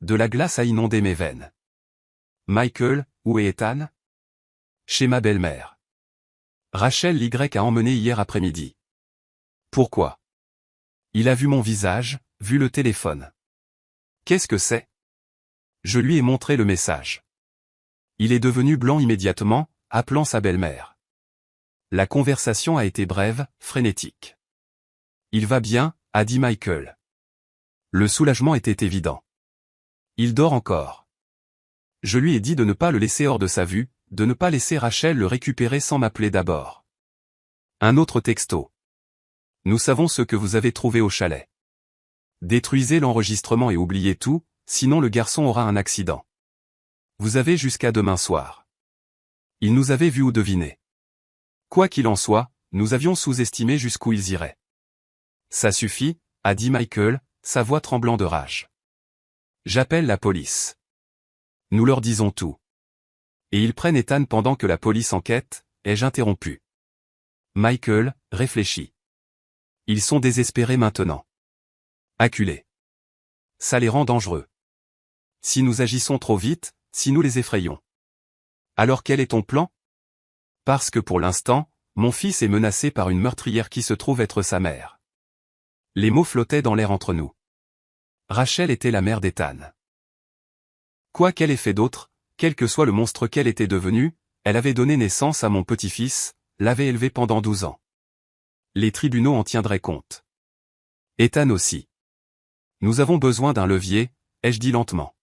De la glace a inondé mes veines. Michael, où est Ethan? Chez ma belle-mère. Rachel l'Y a emmené hier après-midi. Pourquoi? Il a vu mon visage, vu le téléphone. Qu'est-ce que c'est? Je lui ai montré le message. Il est devenu blanc immédiatement, appelant sa belle-mère. La conversation a été brève, frénétique. Il va bien, a dit Michael. Le soulagement était évident. Il dort encore. Je lui ai dit de ne pas le laisser hors de sa vue, de ne pas laisser Rachel le récupérer sans m'appeler d'abord. Un autre texto. Nous savons ce que vous avez trouvé au chalet. Détruisez l'enregistrement et oubliez tout, sinon le garçon aura un accident. Vous avez jusqu'à demain soir. Ils nous avaient vus ou devinés. Quoi qu'il en soit, nous avions sous-estimé jusqu'où ils iraient. Ça suffit, a dit Michael, sa voix tremblant de rage. J'appelle la police. Nous leur disons tout. Et ils prennent Ethan pendant que la police enquête, ai-je interrompu. Michael, réfléchis. Ils sont désespérés maintenant. Acculés. Ça les rend dangereux. Si nous agissons trop vite, si nous les effrayons. Alors quel est ton plan? Parce que pour l'instant, mon fils est menacé par une meurtrière qui se trouve être sa mère. Les mots flottaient dans l'air entre nous. Rachel était la mère d'Ethan. Quoi qu'elle ait fait d'autre, quel que soit le monstre qu'elle était devenue, elle avait donné naissance à mon petit-fils, l'avait élevé pendant 12 ans. Les tribunaux en tiendraient compte. Ethan aussi. Nous avons besoin d'un levier, ai-je dit lentement.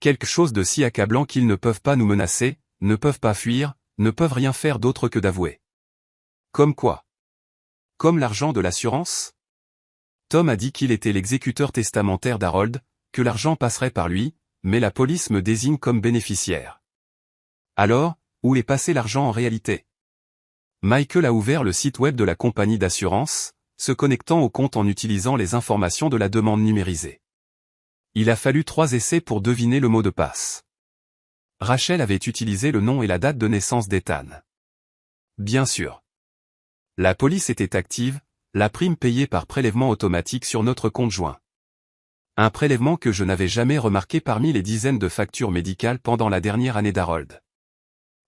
Quelque chose de si accablant qu'ils ne peuvent pas nous menacer, ne peuvent pas fuir, ne peuvent rien faire d'autre que d'avouer. Comme quoi? Comme l'argent de l'assurance? Tom a dit qu'il était l'exécuteur testamentaire d'Harold, que l'argent passerait par lui, mais la police me désigne comme bénéficiaire. Alors, où est passé l'argent en réalité? Michael a ouvert le site web de la compagnie d'assurance, se connectant au compte en utilisant les informations de la demande numérisée. Il a fallu 3 essais pour deviner le mot de passe. Rachel avait utilisé le nom et la date de naissance d'Ethan. Bien sûr. La police était active, la prime payée par prélèvement automatique sur notre compte joint. Un prélèvement que je n'avais jamais remarqué parmi les dizaines de factures médicales pendant la dernière année d'Harold.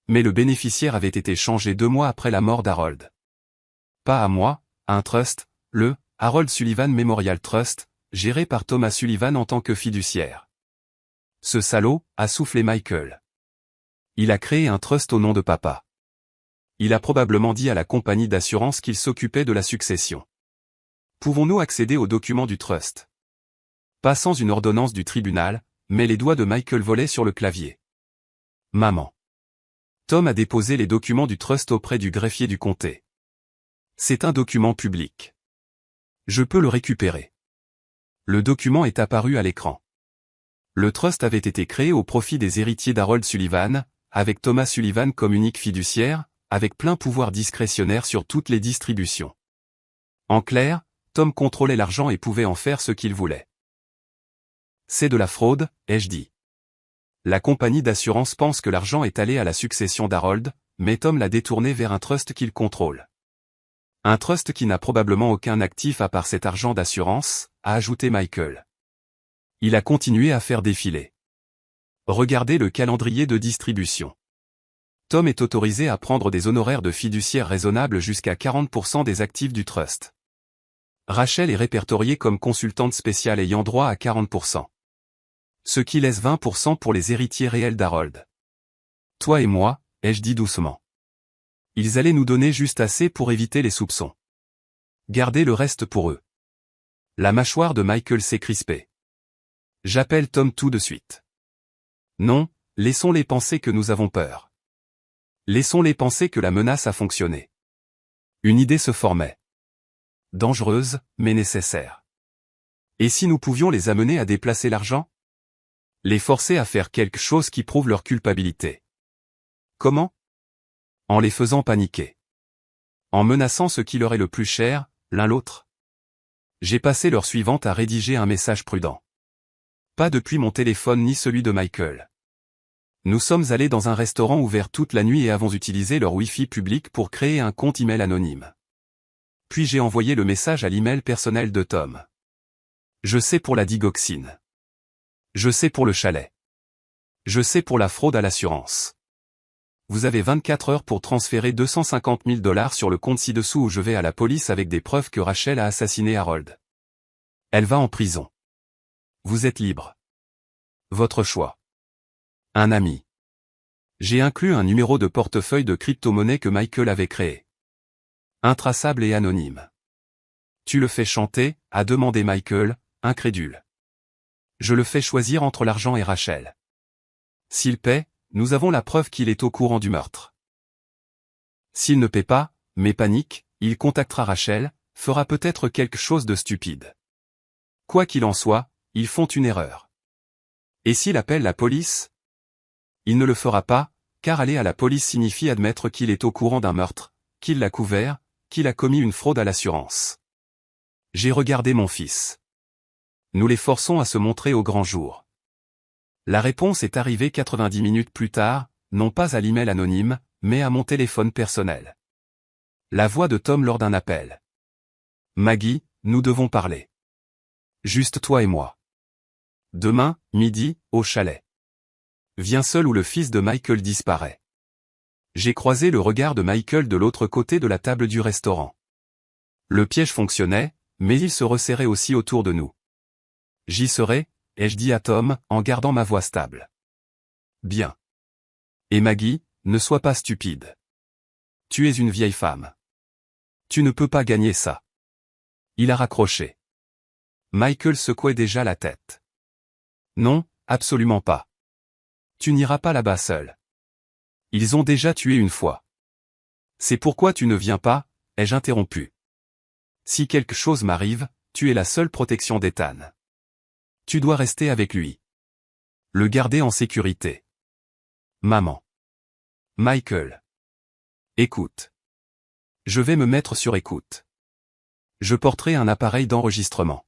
Mais le bénéficiaire avait été changé 2 mois après la mort d'Harold. Pas à moi, à un trust, le Harold Sullivan Memorial Trust, géré par Thomas Sullivan en tant que fiduciaire. Ce salaud, a soufflé Michael. Il a créé un trust au nom de papa. Il a probablement dit à la compagnie d'assurance qu'il s'occupait de la succession. Pouvons-nous accéder aux documents du trust? Pas sans une ordonnance du tribunal, mais les doigts de Michael volaient sur le clavier. Maman. Tom a déposé les documents du trust auprès du greffier du comté. C'est un document public. Je peux le récupérer. Le document est apparu à l'écran. Le trust avait été créé au profit des héritiers d'Harold Sullivan, avec Thomas Sullivan comme unique fiduciaire, avec plein pouvoir discrétionnaire sur toutes les distributions. En clair, Tom contrôlait l'argent et pouvait en faire ce qu'il voulait. C'est de la fraude, ai-je dit. La compagnie d'assurance pense que l'argent est allé à la succession d'Harold, mais Tom l'a détourné vers un trust qu'il contrôle. Un trust qui n'a probablement aucun actif à part cet argent d'assurance, a ajouté Michael. Il a continué à faire défiler. Regardez le calendrier de distribution. Tom est autorisé à prendre des honoraires de fiduciaire raisonnables jusqu'à 40% des actifs du trust. Rachel est répertoriée comme consultante spéciale ayant droit à 40%. Ce qui laisse 20% pour les héritiers réels d'Harold. Toi et moi, ai-je dit doucement. Ils allaient nous donner juste assez pour éviter les soupçons. Gardez le reste pour eux. La mâchoire de Michael s'est crispée. J'appelle Tom tout de suite. Non, laissons-les penser que nous avons peur. Laissons-les penser que la menace a fonctionné. Une idée se formait. Dangereuse, mais nécessaire. Et si nous pouvions les amener à déplacer l'argent? Les forcer à faire quelque chose qui prouve leur culpabilité. Comment? En les faisant paniquer. En menaçant ce qui leur est le plus cher, l'un l'autre. J'ai passé l'heure suivante à rédiger un message prudent. Pas depuis mon téléphone ni celui de Michael. Nous sommes allés dans un restaurant ouvert toute la nuit et avons utilisé leur Wi-Fi public pour créer un compte email anonyme. Puis j'ai envoyé le message à l'email personnel de Tom. Je sais pour la digoxine. Je sais pour le chalet. Je sais pour la fraude à l'assurance. Vous avez 24 heures pour transférer 250 000 $ sur le compte ci-dessous ou je vais à la police avec des preuves que Rachel a assassiné Harold. Elle va en prison. Vous êtes libre. Votre choix. Un ami. J'ai inclus un numéro de portefeuille de crypto-monnaie que Michael avait créé. Intraçable et anonyme. Tu le fais chanter, a demandé Michael, incrédule. Je le fais choisir entre l'argent et Rachel. S'il paie, nous avons la preuve qu'il est au courant du meurtre. S'il ne paie pas, mais panique, il contactera Rachel, fera peut-être quelque chose de stupide. Quoi qu'il en soit, ils font une erreur. Et s'il appelle la police? Il ne le fera pas, car aller à la police signifie admettre qu'il est au courant d'un meurtre, qu'il l'a couvert, qu'il a commis une fraude à l'assurance. J'ai regardé mon fils. Nous les forçons à se montrer au grand jour. La réponse est arrivée 90 minutes plus tard, non pas à l'email anonyme, mais à mon téléphone personnel. La voix de Tom lors d'un appel. Maggie, nous devons parler. Juste toi et moi. Demain, midi, au chalet. Viens seul ou le fils de Michael disparaît. J'ai croisé le regard de Michael de l'autre côté de la table du restaurant. Le piège fonctionnait, mais il se resserrait aussi autour de nous. J'y serai, ai-je dit à Tom, en gardant ma voix stable. Bien. Et Maggie, ne sois pas stupide. Tu es une vieille femme. Tu ne peux pas gagner ça. Il a raccroché. Michael secouait déjà la tête. Non, absolument pas. Tu n'iras pas là-bas seul. Ils ont déjà tué une fois. C'est pourquoi tu ne viens pas, ai-je interrompu. Si quelque chose m'arrive, tu es la seule protection d'Ethan. Tu dois rester avec lui. Le garder en sécurité. Maman. Michael. Écoute. Je vais me mettre sur écoute. Je porterai un appareil d'enregistrement.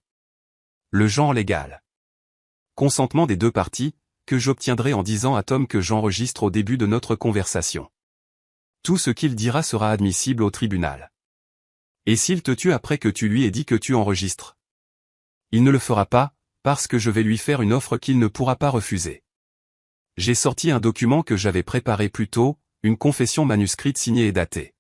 Le genre légal. Consentement des deux parties, que j'obtiendrai en disant à Tom que j'enregistre au début de notre conversation. Tout ce qu'il dira sera admissible au tribunal. Et s'il te tue après que tu lui aies dit que tu enregistres? Il ne le fera pas, parce que je vais lui faire une offre qu'il ne pourra pas refuser. J'ai sorti un document que j'avais préparé plus tôt, une confession manuscrite signée et datée.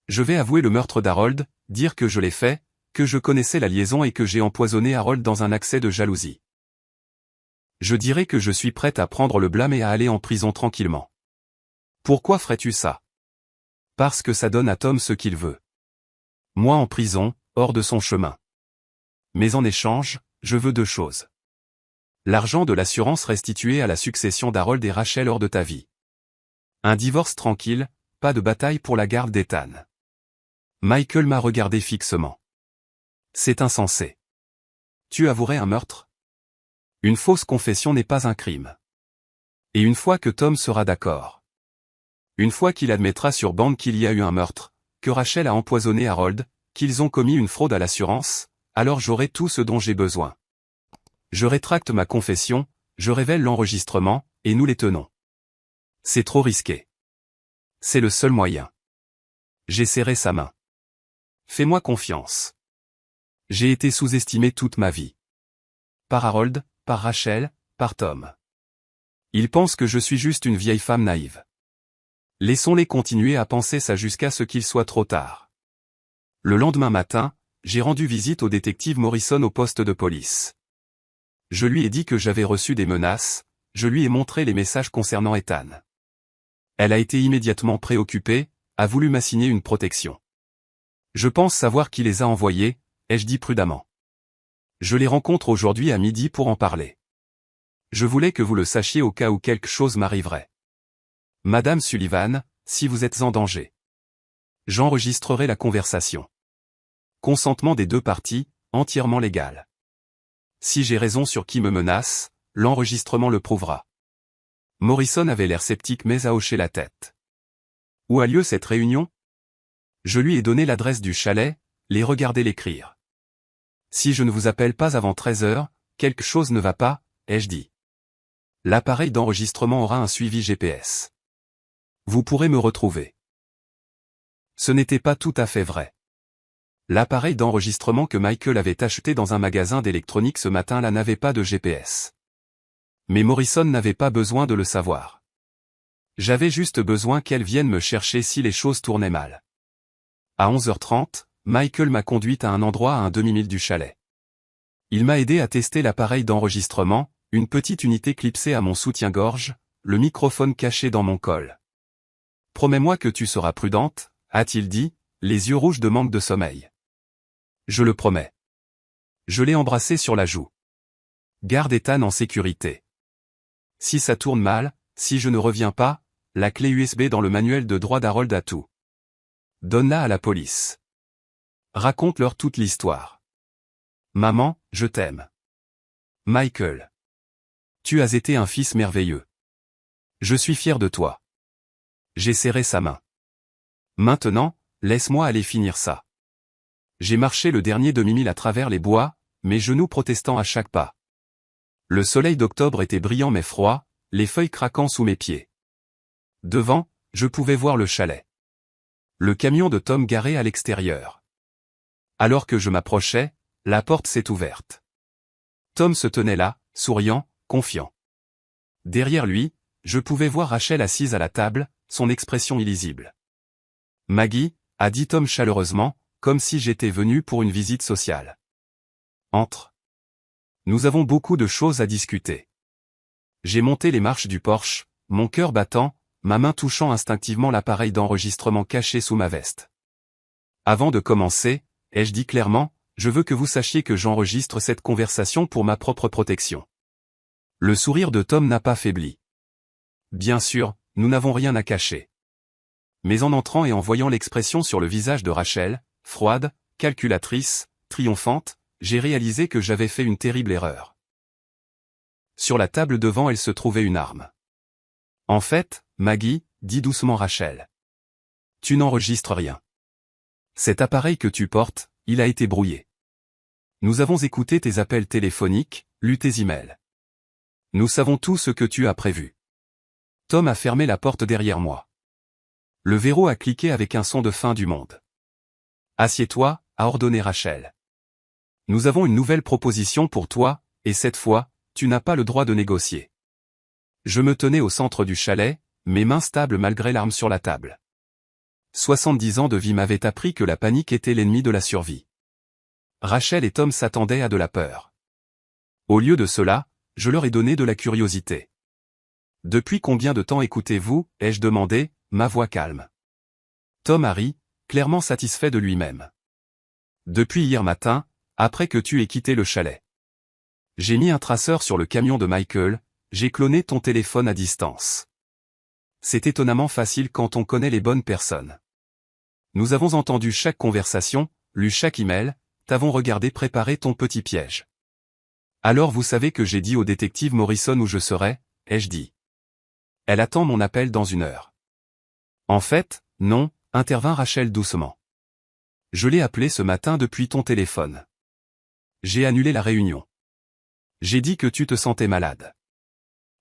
Je vais avouer le meurtre d'Harold, dire que je l'ai fait, que je connaissais la liaison et que j'ai empoisonné Harold dans un accès de jalousie. Je dirais que je suis prête à prendre le blâme et à aller en prison tranquillement. Pourquoi ferais-tu ça? Parce que ça donne à Tom ce qu'il veut. Moi en prison, hors de son chemin. Mais en échange, je veux deux choses. L'argent de l'assurance restitué à la succession d'Harold et Rachel hors de ta vie. Un divorce tranquille, pas de bataille pour la garde d'Ethan. Michael m'a regardé fixement. C'est insensé. Tu avouerais un meurtre? Une fausse confession n'est pas un crime. Et une fois que Tom sera d'accord. Une fois qu'il admettra sur bande qu'il y a eu un meurtre, que Rachel a empoisonné Harold, qu'ils ont commis une fraude à l'assurance, alors j'aurai tout ce dont j'ai besoin. Je rétracte ma confession, je révèle l'enregistrement, et nous les tenons. C'est trop risqué. C'est le seul moyen. J'ai serré sa main. Fais-moi confiance. J'ai été sous-estimé toute ma vie. Par Harold, par Rachel, par Tom. Ils pensent que je suis juste une vieille femme naïve. Laissons-les continuer à penser ça jusqu'à ce qu'il soit trop tard. Le lendemain matin, j'ai rendu visite au détective Morrison au poste de police. Je lui ai dit que j'avais reçu des menaces, je lui ai montré les messages concernant Ethan. Elle a été immédiatement préoccupée, a voulu m'assigner une protection. Je pense savoir qui les a envoyés, ai-je dit prudemment. Je les rencontre aujourd'hui à midi pour en parler. Je voulais que vous le sachiez au cas où quelque chose m'arriverait. Madame Sullivan, si vous êtes en danger. J'enregistrerai la conversation. Consentement des deux parties, entièrement légal. Si j'ai raison sur qui me menace, l'enregistrement le prouvera. Morrison avait l'air sceptique mais a hoché la tête. Où a lieu cette réunion? Je lui ai donné l'adresse du chalet, les regarder l'écrire. Si je ne vous appelle pas avant 13 heures, quelque chose ne va pas, ai-je dit. L'appareil d'enregistrement aura un suivi GPS. Vous pourrez me retrouver. Ce n'était pas tout à fait vrai. L'appareil d'enregistrement que Michael avait acheté dans un magasin d'électronique ce matin-là n'avait pas de GPS. Mais Morrison n'avait pas besoin de le savoir. J'avais juste besoin qu'elle vienne me chercher si les choses tournaient mal. À 11h30, Michael m'a conduite à un endroit à un demi-mille du chalet. Il m'a aidé à tester l'appareil d'enregistrement, une petite unité clipsée à mon soutien-gorge, le microphone caché dans mon col. Promets-moi que tu seras prudente, a-t-il dit, les yeux rouges de manque de sommeil. Je le promets. Je l'ai embrassé sur la joue. Garde Ethan en sécurité. Si ça tourne mal, si je ne reviens pas, la clé USB dans le manuel de droit d'Harold a tout. Donne-la à la police. Raconte-leur toute l'histoire. Maman, je t'aime. Michael. Tu as été un fils merveilleux. Je suis fier de toi. J'ai serré sa main. Maintenant, laisse-moi aller finir ça. J'ai marché le dernier demi-mille à travers les bois, mes genoux protestant à chaque pas. Le soleil d'octobre était brillant mais froid, les feuilles craquant sous mes pieds. Devant, je pouvais voir le chalet. Le camion de Tom garé à l'extérieur. Alors que je m'approchais, la porte s'est ouverte. Tom se tenait là, souriant, confiant. Derrière lui, je pouvais voir Rachel assise à la table, son expression illisible. Maggie, a dit Tom chaleureusement, comme si j'étais venu pour une visite sociale. Entre. Nous avons beaucoup de choses à discuter. J'ai monté les marches du Porsche, mon cœur battant, ma main touchant instinctivement l'appareil d'enregistrement caché sous ma veste. Avant de commencer, ai-je dit clairement, je veux que vous sachiez que j'enregistre cette conversation pour ma propre protection. Le sourire de Tom n'a pas faibli. Bien sûr, nous n'avons rien à cacher. Mais en entrant et en voyant l'expression sur le visage de Rachel, froide, calculatrice, triomphante, j'ai réalisé que j'avais fait une terrible erreur. Sur la table devant elle se trouvait une arme. En fait, Maggie, dit doucement Rachel. Tu n'enregistres rien. Cet appareil que tu portes, il a été brouillé. Nous avons écouté tes appels téléphoniques, lu tes emails. Nous savons tout ce que tu as prévu. Tom a fermé la porte derrière moi. Le verrou a cliqué avec un son de fin du monde. Assieds-toi, a ordonné Rachel. Nous avons une nouvelle proposition pour toi, et cette fois, tu n'as pas le droit de négocier. Je me tenais au centre du chalet, mes mains stables malgré l'arme sur la table. 70 ans de vie m'avaient appris que la panique était l'ennemi de la survie. Rachel et Tom s'attendaient à de la peur. Au lieu de cela, je leur ai donné de la curiosité. Depuis combien de temps écoutez-vous, ai-je demandé, ma voix calme. Tom a ri, clairement satisfait de lui-même. Depuis hier matin, après que tu aies quitté le chalet. J'ai mis un traceur sur le camion de Michael, j'ai cloné ton téléphone à distance. C'est étonnamment facile quand on connaît les bonnes personnes. Nous avons entendu chaque conversation, lu chaque email, t'avons regardé préparer ton petit piège. Alors vous savez que j'ai dit au détective Morrison où je serais, ai-je dit. Elle attend mon appel dans 1 heure. En fait, non, intervint Rachel doucement. Je l'ai appelé ce matin depuis ton téléphone. J'ai annulé la réunion. J'ai dit que tu te sentais malade.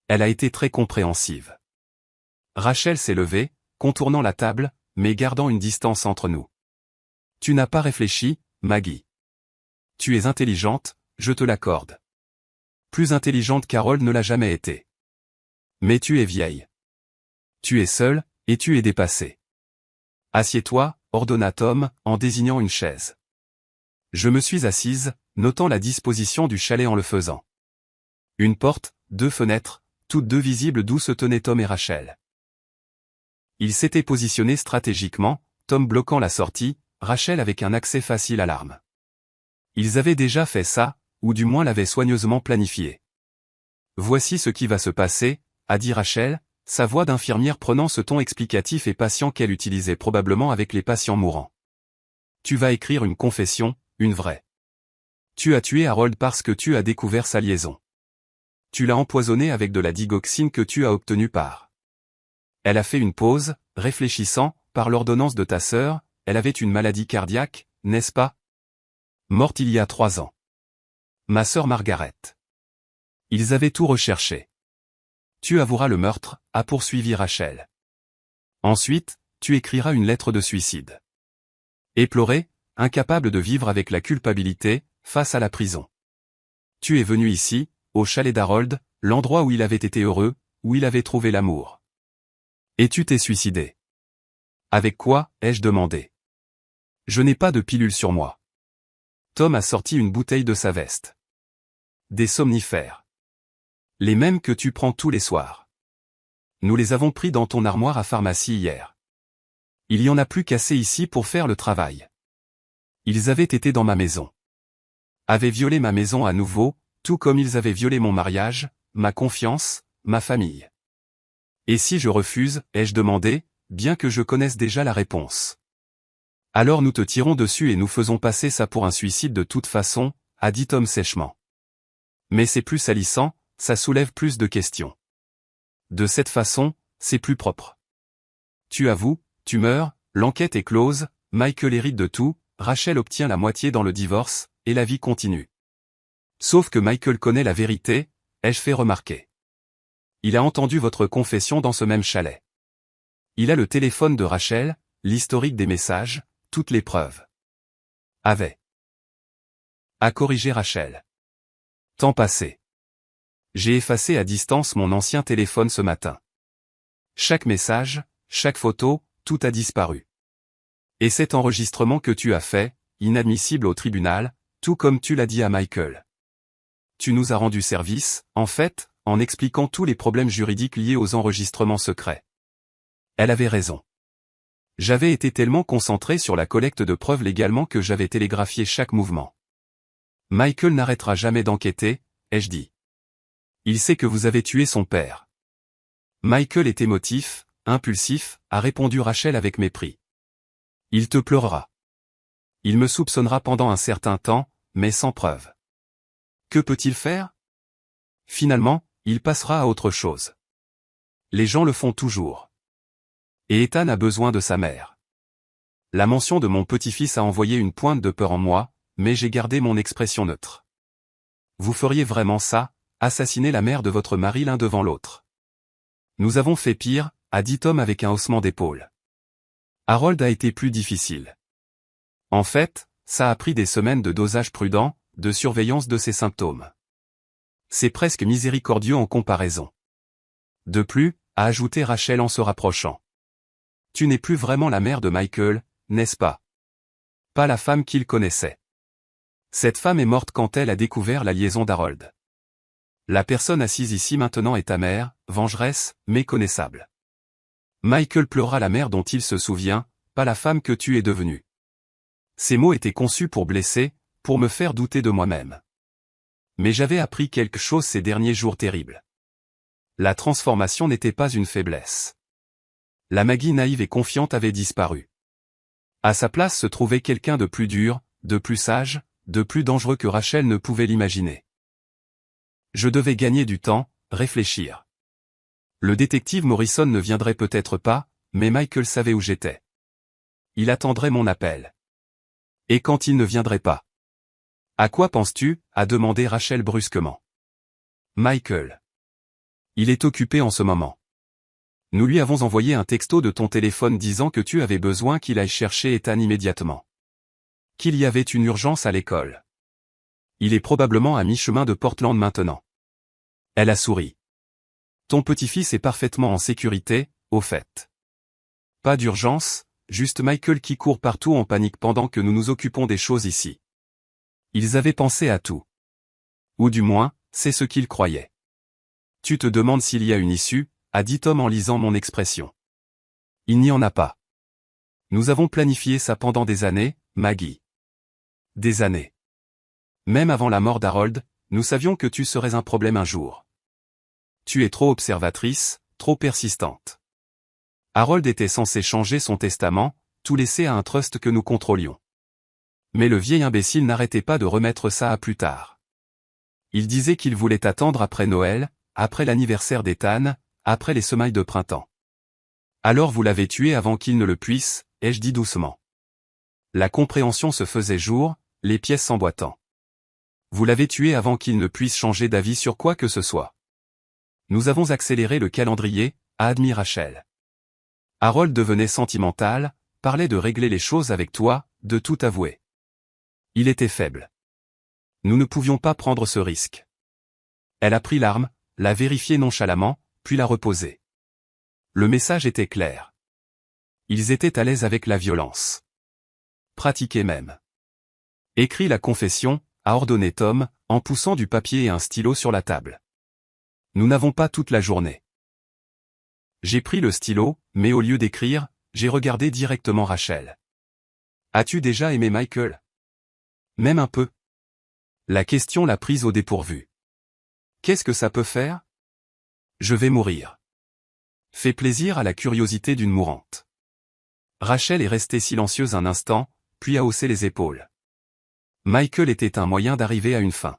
Elle a été très compréhensive. Rachel s'est levée, contournant la table, mais gardant une distance entre nous. Tu n'as pas réfléchi, Maggie. Tu es intelligente, je te l'accorde. Plus intelligente qu'Harold ne l'a jamais été. Mais tu es vieille. Tu es seule, et tu es dépassée. Assieds-toi, ordonna Tom, en désignant une chaise. Je me suis assise, notant la disposition du chalet en le faisant. Une porte, 2 fenêtres, toutes 2 visibles d'où se tenaient Tom et Rachel. Ils s'étaient positionnés stratégiquement, Tom bloquant la sortie, Rachel avec un accès facile à l'arme. Ils avaient déjà fait ça, ou du moins l'avaient soigneusement planifié. Voici ce qui va se passer, a dit Rachel, sa voix d'infirmière prenant ce ton explicatif et patient qu'elle utilisait probablement avec les patients mourants. Tu vas écrire une confession, une vraie. Tu as tué Harold parce que tu as découvert sa liaison. Tu l'as empoisonné avec de la digoxine que tu as obtenue par. Elle a fait une pause, réfléchissant, par l'ordonnance de ta sœur, elle avait une maladie cardiaque, n'est-ce pas? Morte il y a 3 ans. Ma sœur Margaret. Ils avaient tout recherché. Tu avoueras le meurtre, a poursuivi Rachel. Ensuite, tu écriras une lettre de suicide. Éploré, incapable de vivre avec la culpabilité, face à la prison. Tu es venu ici, au chalet d'Harold, l'endroit où il avait été heureux, où il avait trouvé l'amour. Et tu t'es suicidé. Avec quoi, ai-je demandé. Je n'ai pas de pilule sur moi. Tom a sorti une bouteille de sa veste. Des somnifères. Les mêmes que tu prends tous les soirs. Nous les avons pris dans ton armoire à pharmacie hier. Il y en a plus qu'assez ici pour faire le travail. Ils avaient été dans ma maison. Avaient violé ma maison à nouveau, tout comme ils avaient violé mon mariage, ma confiance, ma famille. Et si je refuse, ai-je demandé, bien que je connaisse déjà la réponse. Alors nous te tirons dessus et nous faisons passer ça pour un suicide de toute façon, a dit Tom sèchement. Mais c'est plus salissant, ça soulève plus de questions. De cette façon, c'est plus propre. Tu avoues, tu meurs, l'enquête est close, Michael hérite de tout, Rachel obtient la moitié dans le divorce, et la vie continue. Sauf que Michael connaît la vérité, ai-je fait remarquer. Il a entendu votre confession dans ce même chalet. Il a le téléphone de Rachel, l'historique des messages, toutes les preuves. Avait. A corrigé Rachel. Temps passé. J'ai effacé à distance mon ancien téléphone ce matin. Chaque message, chaque photo, tout a disparu. Et cet enregistrement que tu as fait, inadmissible au tribunal, tout comme tu l'as dit à Michael. Tu nous as rendu service, en fait, en expliquant tous les problèmes juridiques liés aux enregistrements secrets. Elle avait raison. J'avais été tellement concentré sur la collecte de preuves légalement que j'avais télégraphié chaque mouvement. Michael n'arrêtera jamais d'enquêter, ai-je dit. Il sait que vous avez tué son père. Michael est émotif, impulsif, a répondu Rachel avec mépris. Il te pleurera. Il me soupçonnera pendant un certain temps, mais sans preuve. Que peut-il faire? Finalement, il passera à autre chose. Les gens le font toujours. Et Ethan a besoin de sa mère. La mention de mon petit-fils a envoyé une pointe de peur en moi, mais j'ai gardé mon expression neutre. Vous feriez vraiment ça, assassiner la mère de votre mari l'un devant l'autre. Nous avons fait pire, a dit Tom avec un haussement d'épaule. Harold a été plus difficile. En fait, ça a pris des semaines de dosage prudent, de surveillance de ses symptômes. C'est presque miséricordieux en comparaison. De plus, a ajouté Rachel en se rapprochant. Tu n'es plus vraiment la mère de Michael, n'est-ce pas? Pas la femme qu'il connaissait. Cette femme est morte quand elle a découvert la liaison d'Harold. La personne assise ici maintenant est amère, vengeresse, méconnaissable. Michael pleura la mère dont il se souvient, pas la femme que tu es devenue. Ces mots étaient conçus pour blesser, pour me faire douter de moi-même. Mais j'avais appris quelque chose ces derniers jours terribles. La transformation n'était pas une faiblesse. La Maggie naïve et confiante avait disparu. À sa place se trouvait quelqu'un de plus dur, de plus sage, de plus dangereux que Rachel ne pouvait l'imaginer. Je devais gagner du temps, réfléchir. Le détective Morrison ne viendrait peut-être pas, mais Michael savait où j'étais. Il attendrait mon appel. Et quand il ne viendrait pas? À quoi penses-tu? A demandé Rachel brusquement. Michael. Il est occupé en ce moment. Nous lui avons envoyé un texto de ton téléphone disant que tu avais besoin qu'il aille chercher Ethan immédiatement. Qu'il y avait une urgence à l'école. Il est probablement à mi-chemin de Portland maintenant. Elle a souri. Ton petit-fils est parfaitement en sécurité, au fait. Pas d'urgence, juste Michael qui court partout en panique pendant que nous nous occupons des choses ici. Ils avaient pensé à tout. Ou du moins, c'est ce qu'ils croyaient. Tu te demandes s'il y a une issue, a dit Tom en lisant mon expression. Il n'y en a pas. Nous avons planifié ça pendant des années, Maggie. Des années. Même avant la mort d'Harold, nous savions que tu serais un problème un jour. Tu es trop observatrice, trop persistante. Harold était censé changer son testament, tout laisser à un trust que nous contrôlions. Mais le vieil imbécile n'arrêtait pas de remettre ça à plus tard. Il disait qu'il voulait attendre après Noël, après l'anniversaire d'Ethan, après les semailles de printemps. Alors vous l'avez tué avant qu'il ne le puisse, ai-je dit doucement. La compréhension se faisait jour, les pièces s'emboîtant. Vous l'avez tué avant qu'il ne puisse changer d'avis sur quoi que ce soit. Nous avons accéléré le calendrier, a admis Rachel. Harold devenait sentimental, parlait de régler les choses avec toi, de tout avouer. Il était faible. Nous ne pouvions pas prendre ce risque. Elle a pris l'arme, l'a vérifiée nonchalamment, puis l'a reposée. Le message était clair. Ils étaient à l'aise avec la violence. Pratiqués même. Écris la confession, a ordonné Tom, en poussant du papier et un stylo sur la table. Nous n'avons pas toute la journée. J'ai pris le stylo, mais au lieu d'écrire, j'ai regardé directement Rachel. As-tu déjà aimé Michael? Même un peu. La question l'a prise au dépourvu. Qu'est-ce que ça peut faire? Je vais mourir. Fais plaisir à la curiosité d'une mourante. Rachel est restée silencieuse un instant, puis a haussé les épaules. Michael était un moyen d'arriver à une fin.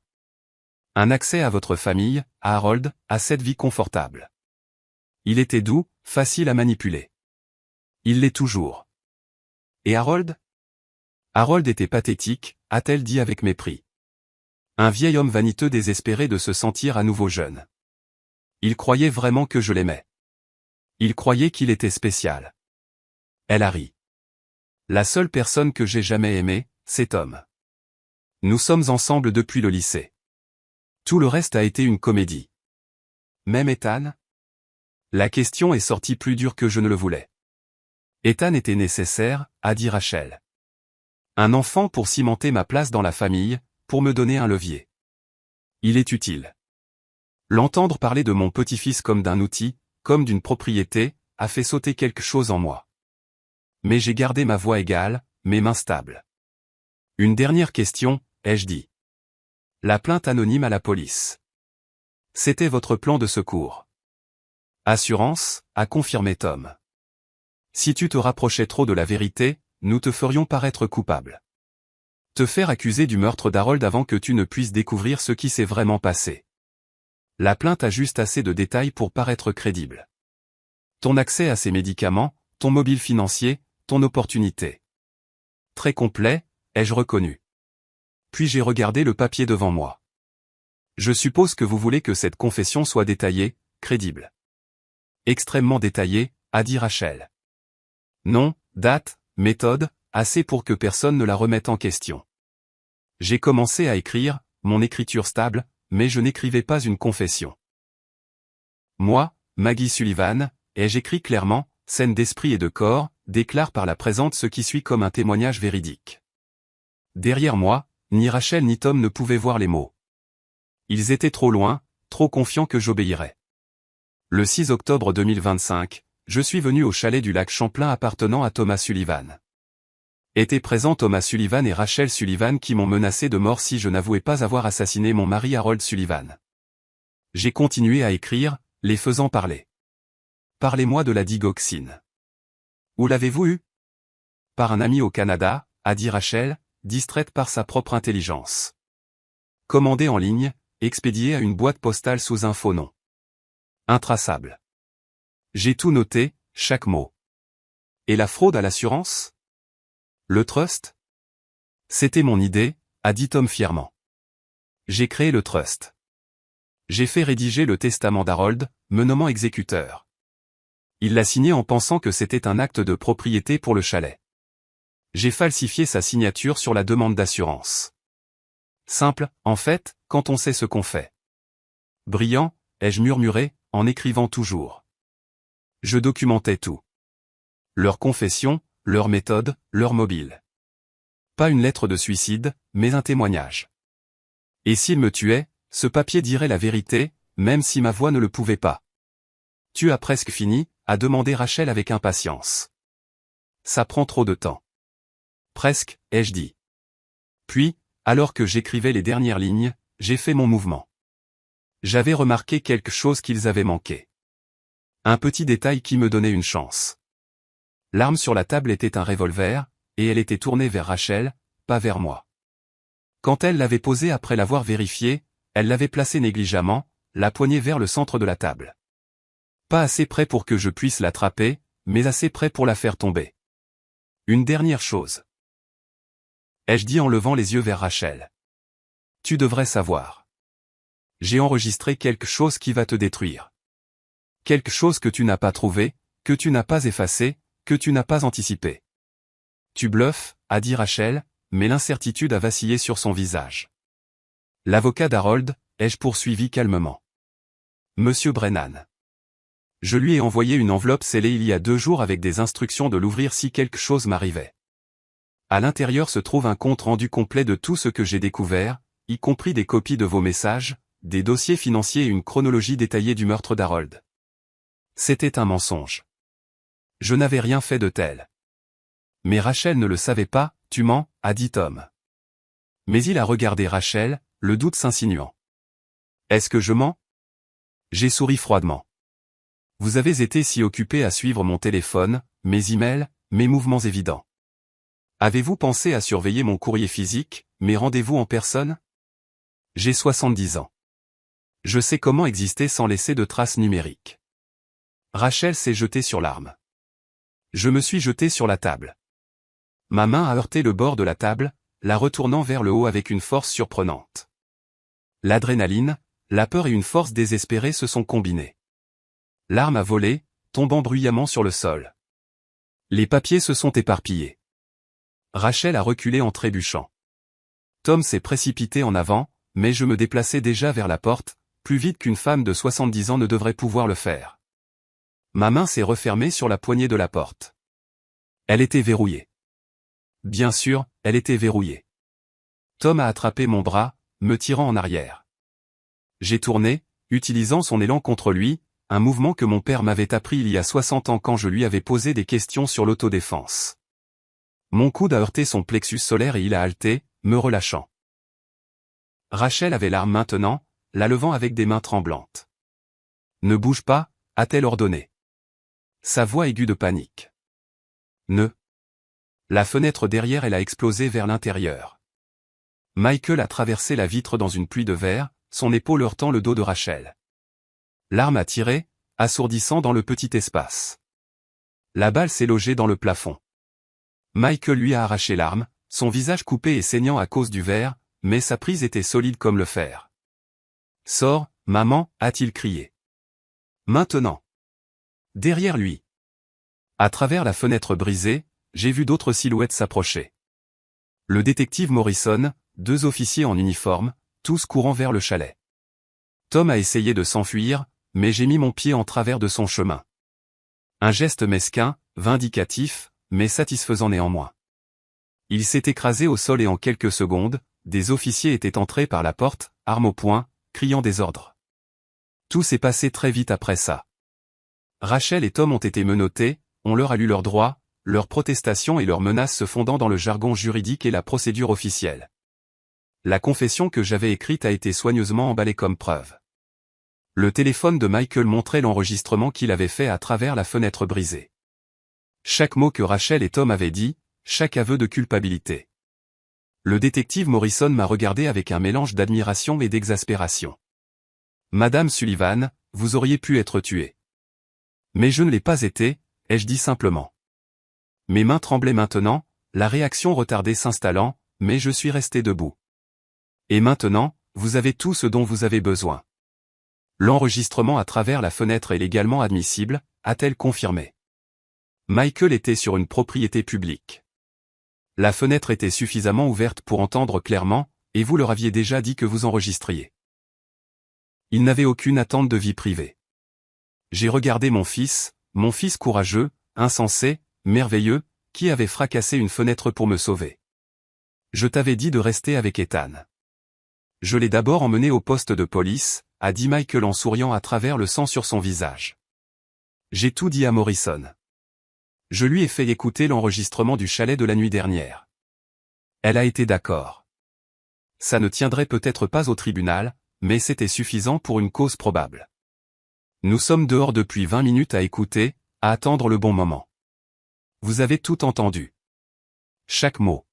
Un accès à votre famille, à Harold, à cette vie confortable. Il était doux, facile à manipuler. Il l'est toujours. Et Harold? Harold était pathétique, a-t-elle dit avec mépris. Un vieil homme vaniteux désespéré de se sentir à nouveau jeune. Il croyait vraiment que je l'aimais. Il croyait qu'il était spécial. Elle a ri. La seule personne que j'ai jamais aimée, c'est Tom. Nous sommes ensemble depuis le lycée. Tout le reste a été une comédie. Même Ethan? La question est sortie plus dure que je ne le voulais. Ethan était nécessaire, a dit Rachel. Un enfant pour cimenter ma place dans la famille, pour me donner un levier. Il est utile. L'entendre parler de mon petit-fils comme d'un outil, comme d'une propriété, a fait sauter quelque chose en moi. Mais j'ai gardé ma voix égale, mes mains stables. Une dernière question, ai-je dit. La plainte anonyme à la police. C'était votre plan de secours. Assurance, a confirmé Tom. Si tu te rapprochais trop de la vérité, nous te ferions paraître coupable. Te faire accuser du meurtre d'Harold avant que tu ne puisses découvrir ce qui s'est vraiment passé. La plainte a juste assez de détails pour paraître crédible. Ton accès à ces médicaments, ton mobile financier, ton opportunité. Très complet, ai-je reconnu. Puis j'ai regardé le papier devant moi. Je suppose que vous voulez que cette confession soit détaillée, crédible. Extrêmement détaillée, a dit Rachel. Non, date, méthode, assez pour que personne ne la remette en question. J'ai commencé à écrire, mon écriture stable, mais je n'écrivais pas une confession. Moi, Maggie Sullivan, et j'écris clairement, saine d'esprit et de corps, déclare par la présente ce qui suit comme un témoignage véridique. Derrière moi, Ni Rachel ni Tom ne pouvaient voir les mots. Ils étaient trop loin, trop confiants que j'obéirais. Le 6 octobre 2025, je suis venu au chalet du lac Champlain appartenant à Thomas Sullivan. Étaient présents Thomas Sullivan et Rachel Sullivan qui m'ont menacé de mort si je n'avouais pas avoir assassiné mon mari Harold Sullivan. J'ai continué à écrire, les faisant parler. Parlez-moi de la digoxine. Où l'avez-vous eu? Par un ami au Canada, a dit Rachel, distraite par sa propre intelligence. Commandé en ligne, expédié à une boîte postale sous un faux nom. Intraçable. J'ai tout noté, chaque mot. Et la fraude à l'assurance? Le trust? C'était mon idée, a dit Tom fièrement. J'ai créé le trust. J'ai fait rédiger le testament d'Harold, me nommant exécuteur. Il l'a signé en pensant que c'était un acte de propriété pour le chalet. J'ai falsifié sa signature sur la demande d'assurance. Simple, en fait, quand on sait ce qu'on fait. Brillant, ai-je murmuré, en écrivant toujours. Je documentais tout. Leur confession, leur méthode, leur mobile. Pas une lettre de suicide, mais un témoignage. Et s'il me tuait, ce papier dirait la vérité, même si ma voix ne le pouvait pas. Tu as presque fini, a demandé Rachel avec impatience. Ça prend trop de temps. Presque, ai-je dit. Puis, alors que j'écrivais les dernières lignes, j'ai fait mon mouvement. J'avais remarqué quelque chose qu'ils avaient manqué. Un petit détail qui me donnait une chance. L'arme sur la table était un revolver, et elle était tournée vers Rachel, pas vers moi. Quand elle l'avait posé après l'avoir vérifié, elle l'avait placé négligemment, la poignée vers le centre de la table. Pas assez près pour que je puisse l'attraper, mais assez près pour la faire tomber. Une dernière chose. Ai-je dit en levant les yeux vers Rachel. Tu devrais savoir. J'ai enregistré quelque chose qui va te détruire. Quelque chose que tu n'as pas trouvé, que tu n'as pas effacé, que tu n'as pas anticipé. Tu bluffes, a dit Rachel, mais l'incertitude a vacillé sur son visage. L'avocat d'Harold, ai-je poursuivi calmement. Monsieur Brennan. Je lui ai envoyé une enveloppe scellée il y a 2 jours avec des instructions de l'ouvrir si quelque chose m'arrivait. À l'intérieur se trouve un compte rendu complet de tout ce que j'ai découvert, y compris des copies de vos messages, des dossiers financiers et une chronologie détaillée du meurtre d'Harold. C'était un mensonge. Je n'avais rien fait de tel. Mais Rachel ne le savait pas, tu mens, a dit Tom. Mais il a regardé Rachel, le doute s'insinuant. Est-ce que je mens? J'ai souri froidement. Vous avez été si occupé à suivre mon téléphone, mes emails, mes mouvements évidents. Avez-vous pensé à surveiller mon courrier physique, mes rendez-vous en personne? J'ai 70 ans. Je sais comment exister sans laisser de traces numériques. Rachel s'est jetée sur l'arme. Je me suis jeté sur la table. Ma main a heurté le bord de la table, la retournant vers le haut avec une force surprenante. L'adrénaline, la peur et une force désespérée se sont combinées. L'arme a volé, tombant bruyamment sur le sol. Les papiers se sont éparpillés. Rachel a reculé en trébuchant. Tom s'est précipité en avant, mais je me déplaçais déjà vers la porte, plus vite qu'une femme de 70 ans ne devrait pouvoir le faire. Ma main s'est refermée sur la poignée de la porte. Elle était verrouillée. Bien sûr, elle était verrouillée. Tom a attrapé mon bras, me tirant en arrière. J'ai tourné, utilisant son élan contre lui, un mouvement que mon père m'avait appris il y a 60 ans quand je lui avais posé des questions sur l'autodéfense. Mon coude a heurté son plexus solaire et il a halté, me relâchant. Rachel avait l'arme maintenant, la levant avec des mains tremblantes. Ne bouge pas, a-t-elle ordonné. Sa voix aiguë de panique. Ne. La fenêtre derrière elle a explosé vers l'intérieur. Michael a traversé la vitre dans une pluie de verre, son épaule heurtant le dos de Rachel. L'arme a tiré, assourdissant dans le petit espace. La balle s'est logée dans le plafond. Michael lui a arraché l'arme, son visage coupé et saignant à cause du verre, mais sa prise était solide comme le fer. « Sors, maman » a-t-il crié. Maintenant. Derrière lui. À travers la fenêtre brisée, j'ai vu d'autres silhouettes s'approcher. Le détective Morrison, 2 officiers en uniforme, tous courant vers le chalet. Tom a essayé de s'enfuir, mais j'ai mis mon pied en travers de son chemin. Un geste mesquin, vindicatif, mais satisfaisant néanmoins. Il s'est écrasé au sol et en quelques secondes, des officiers étaient entrés par la porte, armes au poing, criant des ordres. Tout s'est passé très vite après ça. Rachel et Tom ont été menottés, on leur a lu leurs droits, leurs protestations et leurs menaces se fondant dans le jargon juridique et la procédure officielle. La confession que j'avais écrite a été soigneusement emballée comme preuve. Le téléphone de Michael montrait l'enregistrement qu'il avait fait à travers la fenêtre brisée. Chaque mot que Rachel et Tom avaient dit, chaque aveu de culpabilité. Le détective Morrison m'a regardé avec un mélange d'admiration et d'exaspération. « Madame Sullivan, vous auriez pu être tuée. »« Mais je ne l'ai pas été, » ai-je dit simplement. Mes mains tremblaient maintenant, la réaction retardée s'installant, mais je suis resté debout. « Et maintenant, vous avez tout ce dont vous avez besoin. » L'enregistrement à travers la fenêtre est légalement admissible, a-t-elle confirmé. Michael était sur une propriété publique. La fenêtre était suffisamment ouverte pour entendre clairement, et vous leur aviez déjà dit que vous enregistriez. Il n'avait aucune attente de vie privée. J'ai regardé mon fils courageux, insensé, merveilleux, qui avait fracassé une fenêtre pour me sauver. Je t'avais dit de rester avec Ethan. Je l'ai d'abord emmené au poste de police, a dit Michael en souriant à travers le sang sur son visage. J'ai tout dit à Morrison. Je lui ai fait écouter l'enregistrement du chalet de la nuit dernière. Elle a été d'accord. Ça ne tiendrait peut-être pas au tribunal, mais c'était suffisant pour une cause probable. Nous sommes dehors depuis 20 minutes à écouter, à attendre le bon moment. Vous avez tout entendu. Chaque mot.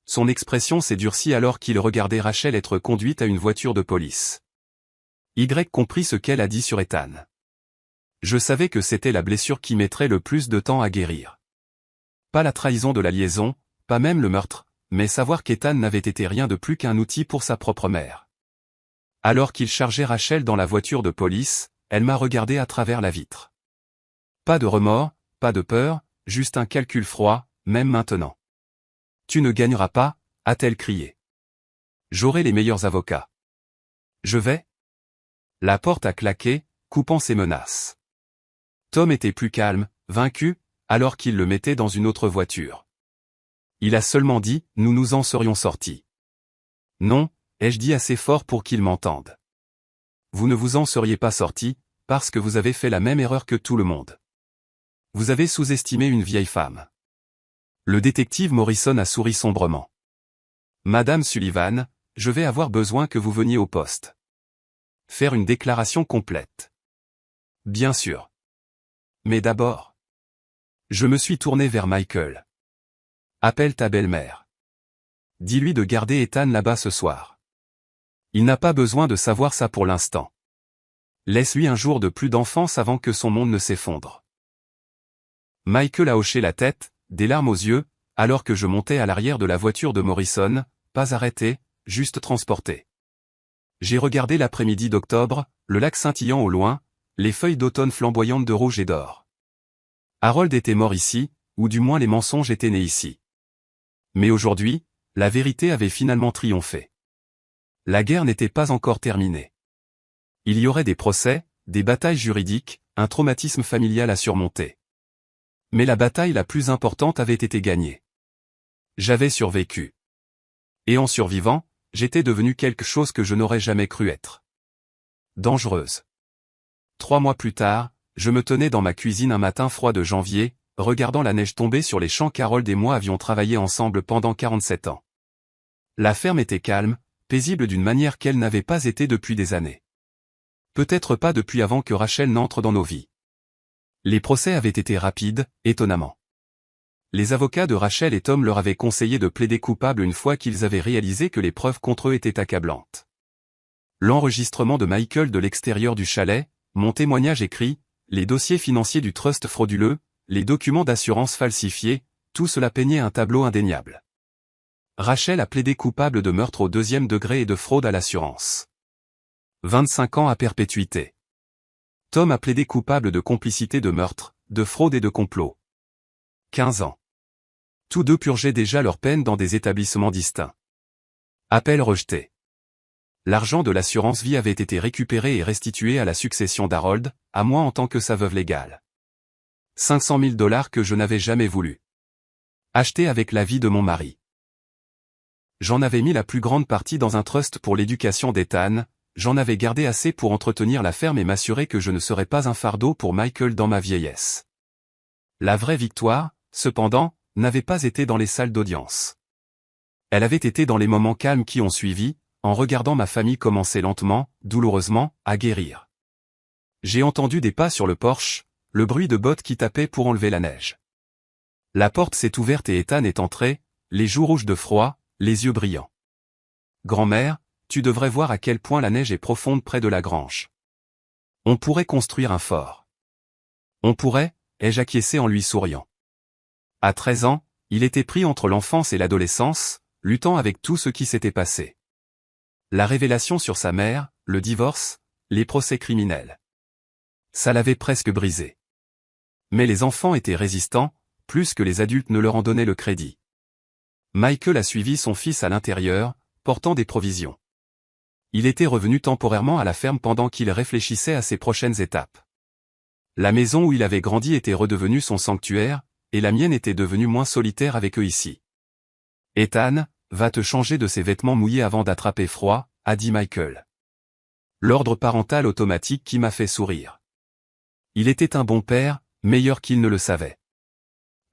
Son expression s'est durcie alors qu'il regardait Rachel être conduite à une voiture de police. Y comprit ce qu'elle a dit sur Ethan. Je savais que c'était la blessure qui mettrait le plus de temps à guérir. Pas la trahison de la liaison, pas même le meurtre, mais savoir qu'Ethan n'avait été rien de plus qu'un outil pour sa propre mère. Alors qu'il chargeait Rachel dans la voiture de police, elle m'a regardé à travers la vitre. Pas de remords, pas de peur, juste un calcul froid, même maintenant. Tu ne gagneras pas, a-t-elle crié. J'aurai les meilleurs avocats. Je vais. La porte a claqué, coupant ses menaces. Tom était plus calme, vaincu, alors qu'il le mettait dans une autre voiture. Il a seulement dit, nous nous en serions sortis. Non, ai-je dit assez fort pour qu'il m'entende. Vous ne vous en seriez pas sortis, parce que vous avez fait la même erreur que tout le monde. Vous avez sous-estimé une vieille femme. Le détective Morrison a souri sombrement. Madame Sullivan, je vais avoir besoin que vous veniez au poste. Faire une déclaration complète. Bien sûr. Mais d'abord. Je me suis tourné vers Michael. Appelle ta belle-mère. Dis-lui de garder Ethan là-bas ce soir. Il n'a pas besoin de savoir ça pour l'instant. Laisse-lui un jour de plus d'enfance avant que son monde ne s'effondre. Michael a hoché la tête, des larmes aux yeux, alors que je montais à l'arrière de la voiture de Morrison, pas arrêté, juste transporté. J'ai regardé l'après-midi d'octobre, le lac scintillant au loin, les feuilles d'automne flamboyantes de rouge et d'or. Harold était mort ici, ou du moins les mensonges étaient nés ici. Mais aujourd'hui, la vérité avait finalement triomphé. La guerre n'était pas encore terminée. Il y aurait des procès, des batailles juridiques, un traumatisme familial à surmonter. Mais la bataille la plus importante avait été gagnée. J'avais survécu. Et en survivant, j'étais devenu quelque chose que je n'aurais jamais cru être. Dangereuse. 3 mois plus tard, je me tenais dans ma cuisine un matin froid de janvier, regardant la neige tomber sur les champs qu'Harold et moi avions travaillé ensemble pendant 47 ans. La ferme était calme, paisible d'une manière qu'elle n'avait pas été depuis des années. Peut-être pas depuis avant que Rachel n'entre dans nos vies. Les procès avaient été rapides, étonnamment. Les avocats de Rachel et Tom leur avaient conseillé de plaider coupable une fois qu'ils avaient réalisé que les preuves contre eux étaient accablantes. L'enregistrement de Michael de l'extérieur du chalet, mon témoignage écrit, les dossiers financiers du trust frauduleux, les documents d'assurance falsifiés, tout cela peignait un tableau indéniable. Rachel a plaidé coupable de meurtre au 2e degré et de fraude à l'assurance. 25 ans à perpétuité. Tom a plaidé coupable de complicité de meurtre, de fraude et de complot. 15 ans. Tous deux purgeaient déjà leur peine dans des établissements distincts. Appel rejeté. L'argent de l'assurance vie avait été récupéré et restitué à la succession d'Harold, à moi en tant que sa veuve légale. 500 000 $ que je n'avais jamais voulu acheter avec la vie de mon mari. J'en avais mis la plus grande partie dans un trust pour l'éducation d'Ethan, j'en avais gardé assez pour entretenir la ferme et m'assurer que je ne serais pas un fardeau pour Michael dans ma vieillesse. La vraie victoire, cependant, n'avait pas été dans les salles d'audience. Elle avait été dans les moments calmes qui ont suivi, en regardant ma famille commencer lentement, douloureusement, à guérir. J'ai entendu des pas sur le porche, le bruit de bottes qui tapaient pour enlever la neige. La porte s'est ouverte et Ethan est entré, les joues rouges de froid, les yeux brillants. « Grand-mère, tu devrais voir à quel point la neige est profonde près de la grange. On pourrait construire un fort. » « On pourrait » ai-je acquiescé en lui souriant. À 13 ans, il était pris entre l'enfance et l'adolescence, luttant avec tout ce qui s'était passé. La révélation sur sa mère, le divorce, les procès criminels. Ça l'avait presque brisé. Mais les enfants étaient résistants, plus que les adultes ne leur en donnaient le crédit. Michael a suivi son fils à l'intérieur, portant des provisions. Il était revenu temporairement à la ferme pendant qu'il réfléchissait à ses prochaines étapes. La maison où il avait grandi était redevenue son sanctuaire, et la mienne était devenue moins solitaire avec eux ici. « Ethan, va te changer de ses vêtements mouillés avant d'attraper froid, a dit Michael. L'ordre parental automatique qui m'a fait sourire. Il était un bon père, meilleur qu'il ne le savait.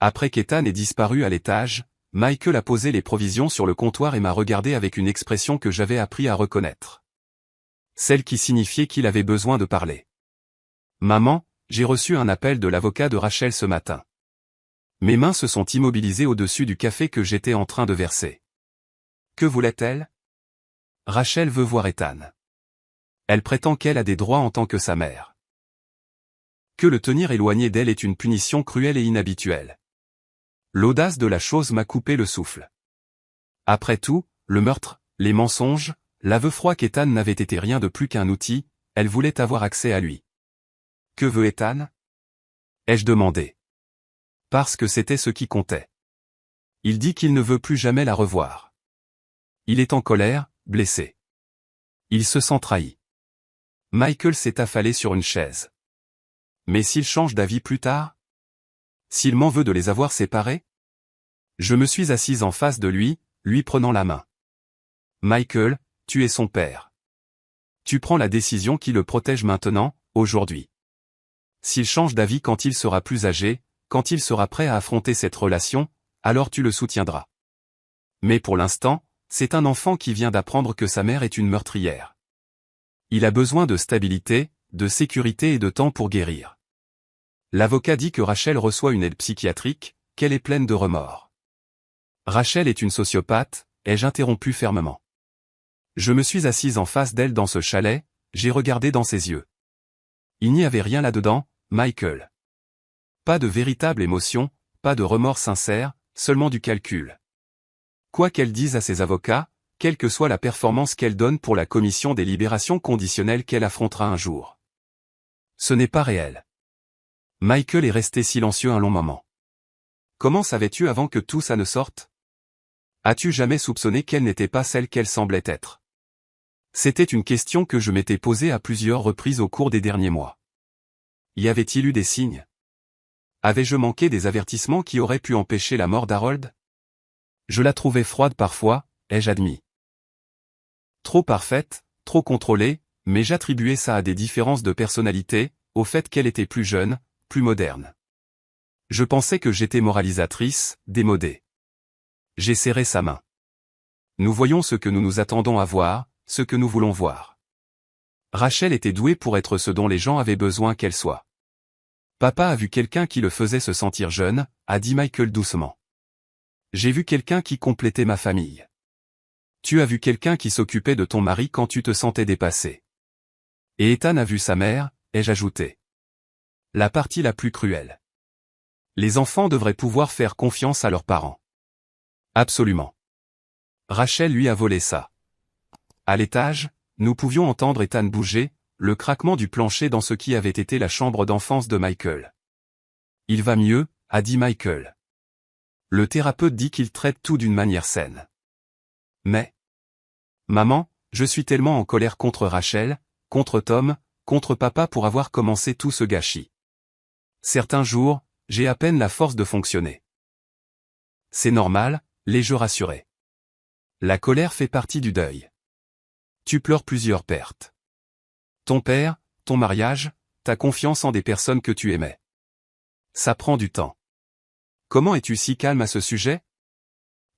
Après qu'Ethan ait disparu à l'étage, Michael a posé les provisions sur le comptoir et m'a regardé avec une expression que j'avais appris à reconnaître. Celle qui signifiait qu'il avait besoin de parler. « Maman, j'ai reçu un appel de l'avocat de Rachel ce matin. » Mes mains se sont immobilisées au-dessus du café que j'étais en train de verser. Que voulait-elle? Rachel veut voir Ethan. Elle prétend qu'elle a des droits en tant que sa mère. Que le tenir éloigné d'elle est une punition cruelle et inhabituelle. L'audace de la chose m'a coupé le souffle. Après tout, le meurtre, les mensonges, l'aveu froid qu'Ethan n'avait été rien de plus qu'un outil, elle voulait avoir accès à lui. Que veut Ethan? Ai-je demandé. Parce que c'était ce qui comptait. Il dit qu'il ne veut plus jamais la revoir. Il est en colère, blessé. Il se sent trahi. Michael s'est affalé sur une chaise. Mais s'il change d'avis plus tard? S'il m'en veut de les avoir séparés? Je me suis assise en face de lui, lui prenant la main. Michael, tu es son père. Tu prends la décision qui le protège maintenant, aujourd'hui. S'il change d'avis quand il sera plus âgé, quand il sera prêt à affronter cette relation, alors tu le soutiendras. Mais pour l'instant, c'est un enfant qui vient d'apprendre que sa mère est une meurtrière. Il a besoin de stabilité, de sécurité et de temps pour guérir. L'avocat dit que Rachel reçoit une aide psychiatrique, qu'elle est pleine de remords. Rachel est une sociopathe, ai-je interrompu fermement. Je me suis assise en face d'elle dans ce chalet, j'ai regardé dans ses yeux. Il n'y avait rien là-dedans, Michael. Pas de véritable émotion, pas de remords sincères, seulement du calcul. Quoi qu'elle dise à ses avocats, quelle que soit la performance qu'elle donne pour la commission des libérations conditionnelles qu'elle affrontera un jour. Ce n'est pas réel. Michael est resté silencieux un long moment. Comment savais-tu avant que tout ça ne sorte? As-tu jamais soupçonné qu'elle n'était pas celle qu'elle semblait être? C'était une question que je m'étais posée à plusieurs reprises au cours des derniers mois. Y avait-il eu des signes? Avais-je manqué des avertissements qui auraient pu empêcher la mort d'Harold? Je la trouvais froide parfois, ai-je admis. Trop parfaite, trop contrôlée, mais j'attribuais ça à des différences de personnalité, au fait qu'elle était plus jeune, plus moderne. Je pensais que j'étais moralisatrice, démodée. J'ai serré sa main. Nous voyons ce que nous nous attendons à voir, ce que nous voulons voir. Rachel était douée pour être ce dont les gens avaient besoin qu'elle soit. Papa a vu quelqu'un qui le faisait se sentir jeune, a dit Michael doucement. J'ai vu quelqu'un qui complétait ma famille. Tu as vu quelqu'un qui s'occupait de ton mari quand tu te sentais dépassé. Et Ethan a vu sa mère, ai-je ajouté. La partie la plus cruelle. Les enfants devraient pouvoir faire confiance à leurs parents. Absolument. Rachel lui a volé ça. À l'étage, nous pouvions entendre Ethan bouger, le craquement du plancher dans ce qui avait été la chambre d'enfance de Michael. Il va mieux, a dit Michael. Le thérapeute dit qu'il traite tout d'une manière saine. Mais... Maman, je suis tellement en colère contre Rachel, contre Tom, contre papa pour avoir commencé tout ce gâchis. Certains jours, j'ai à peine la force de fonctionner. C'est normal, l'ai-je rassuré. La colère fait partie du deuil. Tu pleures plusieurs pertes. Ton père, ton mariage, ta confiance en des personnes que tu aimais. Ça prend du temps. Comment es-tu si calme à ce sujet?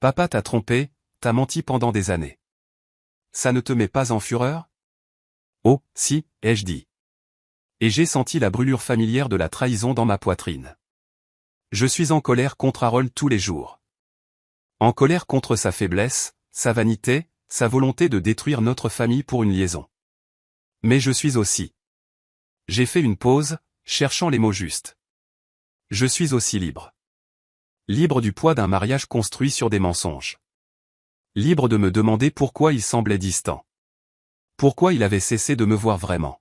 Papa t'a trompé, t'a menti pendant des années. Ça ne te met pas en fureur? Oh, si, ai-je dit. Et j'ai senti la brûlure familière de la trahison dans ma poitrine. Je suis en colère contre Harold tous les jours. En colère contre sa faiblesse, sa vanité, sa volonté de détruire notre famille pour une liaison. Mais je suis aussi. J'ai fait une pause, cherchant les mots justes. Je suis aussi libre. Libre du poids d'un mariage construit sur des mensonges. Libre de me demander pourquoi il semblait distant. Pourquoi il avait cessé de me voir vraiment.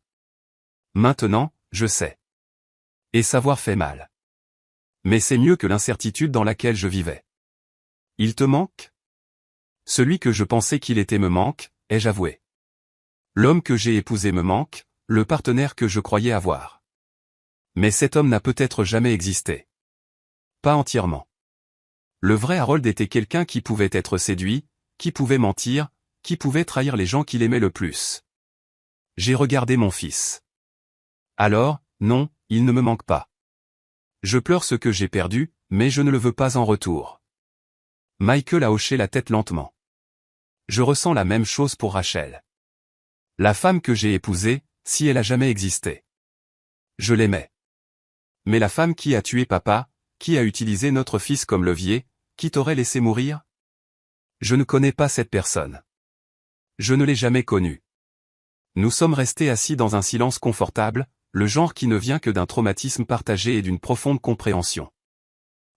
Maintenant, je sais. Et savoir fait mal. Mais c'est mieux que l'incertitude dans laquelle je vivais. Il te manque? Celui que je pensais qu'il était me manque, ai-je avoué. L'homme que j'ai épousé me manque, le partenaire que je croyais avoir. Mais cet homme n'a peut-être jamais existé. Pas entièrement. Le vrai Harold était quelqu'un qui pouvait être séduit, qui pouvait mentir, qui pouvait trahir les gens qu'il aimait le plus. J'ai regardé mon fils. Alors, non, il ne me manque pas. Je pleure ce que j'ai perdu, mais je ne le veux pas en retour. Michael a hoché la tête lentement. Je ressens la même chose pour Rachel. La femme que j'ai épousée, si elle a jamais existé. Je l'aimais. Mais la femme qui a tué papa, qui a utilisé notre fils comme levier, qui t'aurait laissé mourir? Je ne connais pas cette personne. Je ne l'ai jamais connue. Nous sommes restés assis dans un silence confortable, le genre qui ne vient que d'un traumatisme partagé et d'une profonde compréhension.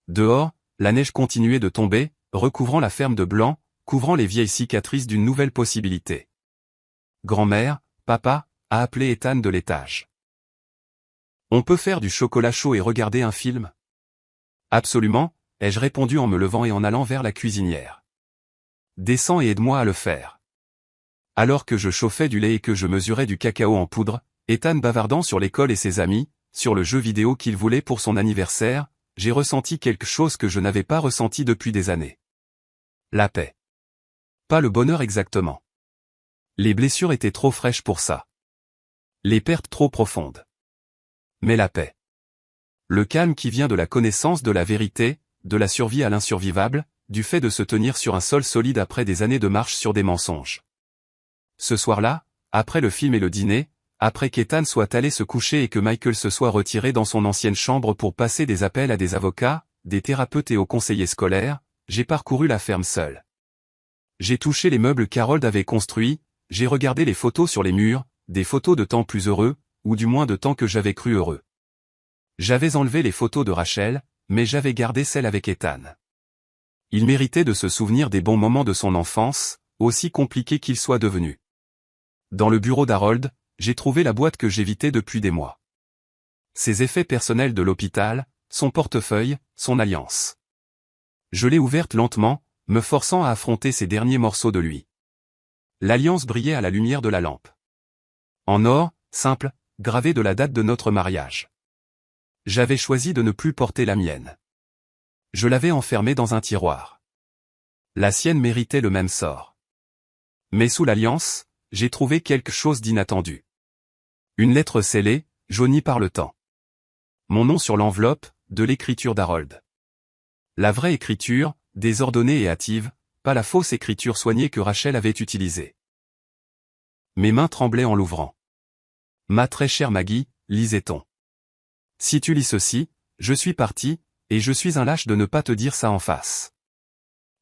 Dehors, la neige continuait de tomber, recouvrant la ferme de blanc, couvrant les vieilles cicatrices d'une nouvelle possibilité. Grand-mère, papa, a appelé Ethan de l'étage. On peut faire du chocolat chaud et regarder un film? Absolument, ai-je répondu en me levant et en allant vers la cuisinière. Descends et aide-moi à le faire. Alors que je chauffais du lait et que je mesurais du cacao en poudre, Ethan bavardant sur l'école et ses amis, sur le jeu vidéo qu'il voulait pour son anniversaire, j'ai ressenti quelque chose que je n'avais pas ressenti depuis des années. La paix. Pas le bonheur exactement. Les blessures étaient trop fraîches pour ça. Les pertes trop profondes. Mais la paix. Le calme qui vient de la connaissance de la vérité, de la survie à l'insurvivable, du fait de se tenir sur un sol solide après des années de marche sur des mensonges. Ce soir-là, après le film et le dîner, après qu'Ethan soit allé se coucher et que Michael se soit retiré dans son ancienne chambre pour passer des appels à des avocats, des thérapeutes et aux conseillers scolaires, j'ai parcouru la ferme seul. J'ai touché les meubles qu'Harold avait construits, j'ai regardé les photos sur les murs, des photos de temps plus heureux, ou du moins de temps que j'avais cru heureux. J'avais enlevé les photos de Rachel, mais j'avais gardé celles avec Ethan. Il méritait de se souvenir des bons moments de son enfance, aussi compliqués qu'ils soient devenus. Dans le bureau d'Harold, j'ai trouvé la boîte que j'évitais depuis des mois. Ses effets personnels de l'hôpital, son portefeuille, son alliance. Je l'ai ouverte lentement, me forçant à affronter ces derniers morceaux de lui. L'alliance brillait à la lumière de la lampe. En or, simple, gravé de la date de notre mariage. J'avais choisi de ne plus porter la mienne. Je l'avais enfermée dans un tiroir. La sienne méritait le même sort. Mais sous l'alliance, j'ai trouvé quelque chose d'inattendu. Une lettre scellée, jaunie par le temps. Mon nom sur l'enveloppe, de l'écriture d'Harold. La vraie écriture, désordonnée et hâtive, pas la fausse écriture soignée que Rachel avait utilisée. Mes mains tremblaient en l'ouvrant. Ma très chère Maggie, lisait-on. Si tu lis ceci, je suis parti, et je suis un lâche de ne pas te dire ça en face.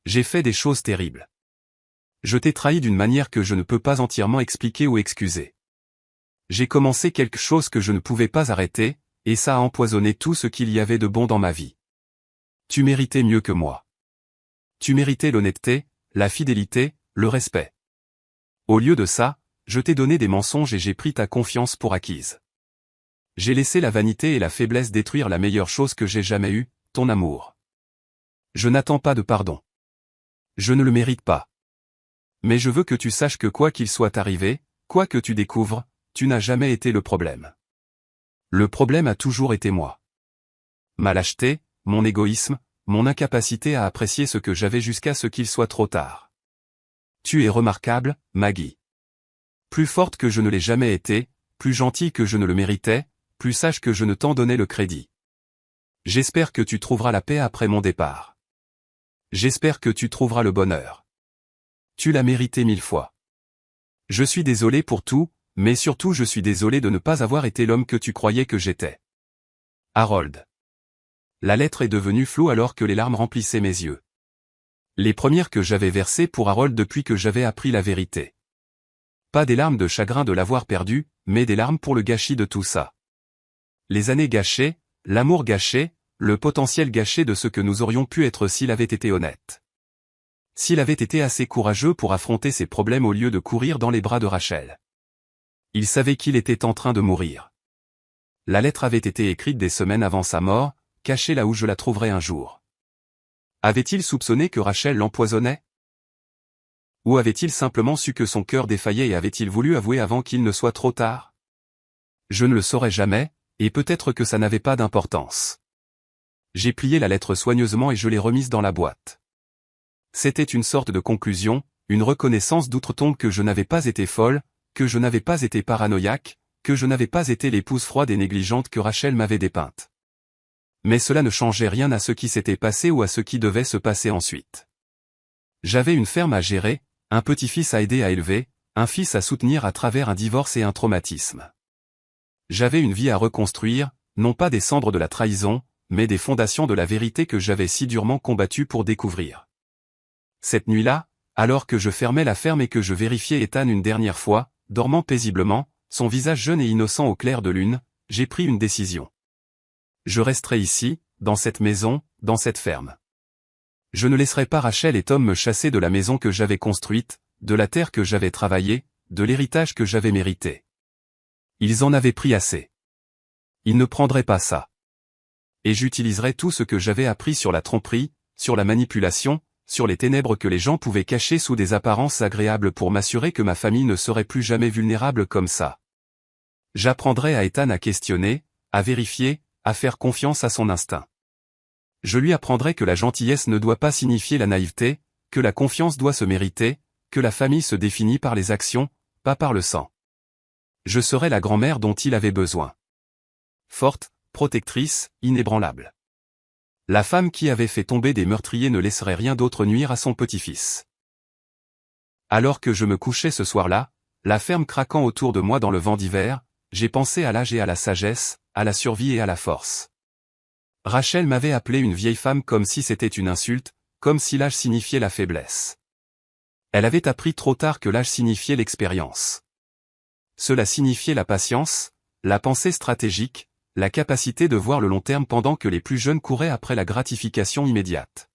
J'ai fait des choses terribles. Je t'ai trahi d'une manière que je ne peux pas entièrement expliquer ou excuser. J'ai commencé quelque chose que je ne pouvais pas arrêter, et ça a empoisonné tout ce qu'il y avait de bon dans ma vie. Tu méritais mieux que moi. Tu méritais l'honnêteté, la fidélité, le respect. Au lieu de ça, je t'ai donné des mensonges et j'ai pris ta confiance pour acquise. J'ai laissé la vanité et la faiblesse détruire la meilleure chose que j'ai jamais eue, ton amour. Je n'attends pas de pardon. Je ne le mérite pas. Mais je veux que tu saches que quoi qu'il soit arrivé, quoi que tu découvres, tu n'as jamais été le problème. Le problème a toujours été moi. Ma lâcheté, mon égoïsme, mon incapacité à apprécier ce que j'avais jusqu'à ce qu'il soit trop tard. Tu es remarquable, Maggie. Plus forte que je ne l'ai jamais été, plus gentille que je ne le méritais, plus sage que je ne t'en donnais le crédit. J'espère que tu trouveras la paix après mon départ. J'espère que tu trouveras le bonheur. Tu l'as mérité 1000 fois. Je suis désolé pour tout, mais surtout je suis désolé de ne pas avoir été l'homme que tu croyais que j'étais. Harold. La lettre est devenue floue alors que les larmes remplissaient mes yeux. Les premières que j'avais versées pour Harold depuis que j'avais appris la vérité. Pas des larmes de chagrin de l'avoir perdu, mais des larmes pour le gâchis de tout ça. Les années gâchées, l'amour gâché, le potentiel gâché de ce que nous aurions pu être s'il avait été honnête. S'il avait été assez courageux pour affronter ses problèmes au lieu de courir dans les bras de Rachel. Il savait qu'il était en train de mourir. La lettre avait été écrite des semaines avant sa mort, cachée là où je la trouverais un jour. Avait-il soupçonné que Rachel l'empoisonnait? Ou avait-il simplement su que son cœur défaillait et avait-il voulu avouer avant qu'il ne soit trop tard? Je ne le saurais jamais, et peut-être que ça n'avait pas d'importance. J'ai plié la lettre soigneusement et je l'ai remise dans la boîte. C'était une sorte de conclusion, une reconnaissance d'outre-tombe que je n'avais pas été folle, que je n'avais pas été paranoïaque, que je n'avais pas été l'épouse froide et négligente que Rachel m'avait dépeinte. Mais cela ne changeait rien à ce qui s'était passé ou à ce qui devait se passer ensuite. J'avais une ferme à gérer, un petit-fils à aider à élever, un fils à soutenir à travers un divorce et un traumatisme. J'avais une vie à reconstruire, non pas des cendres de la trahison, mais des fondations de la vérité que j'avais si durement combattu pour découvrir. Cette nuit-là, alors que je fermais la ferme et que je vérifiais Ethan une dernière fois, dormant paisiblement, son visage jeune et innocent au clair de lune, j'ai pris une décision. Je resterai ici, dans cette maison, dans cette ferme. Je ne laisserai pas Rachel et Tom me chasser de la maison que j'avais construite, de la terre que j'avais travaillée, de l'héritage que j'avais mérité. Ils en avaient pris assez. Ils ne prendraient pas ça. Et j'utiliserai tout ce que j'avais appris sur la tromperie, sur la manipulation, sur les ténèbres que les gens pouvaient cacher sous des apparences agréables pour m'assurer que ma famille ne serait plus jamais vulnérable comme ça. J'apprendrai à Ethan à questionner, à vérifier, à faire confiance à son instinct. Je lui apprendrai que la gentillesse ne doit pas signifier la naïveté, que la confiance doit se mériter, que la famille se définit par les actions, pas par le sang. Je serai la grand-mère dont il avait besoin. Forte, protectrice, inébranlable. La femme qui avait fait tomber des meurtriers ne laisserait rien d'autre nuire à son petit-fils. Alors que je me couchais ce soir-là, la ferme craquant autour de moi dans le vent d'hiver, j'ai pensé à l'âge et à la sagesse, à la survie et à la force. Rachel m'avait appelé une vieille femme comme si c'était une insulte, comme si l'âge signifiait la faiblesse. Elle avait appris trop tard que l'âge signifiait l'expérience. Cela signifiait la patience, la pensée stratégique, la capacité de voir le long terme pendant que les plus jeunes couraient après la gratification immédiate.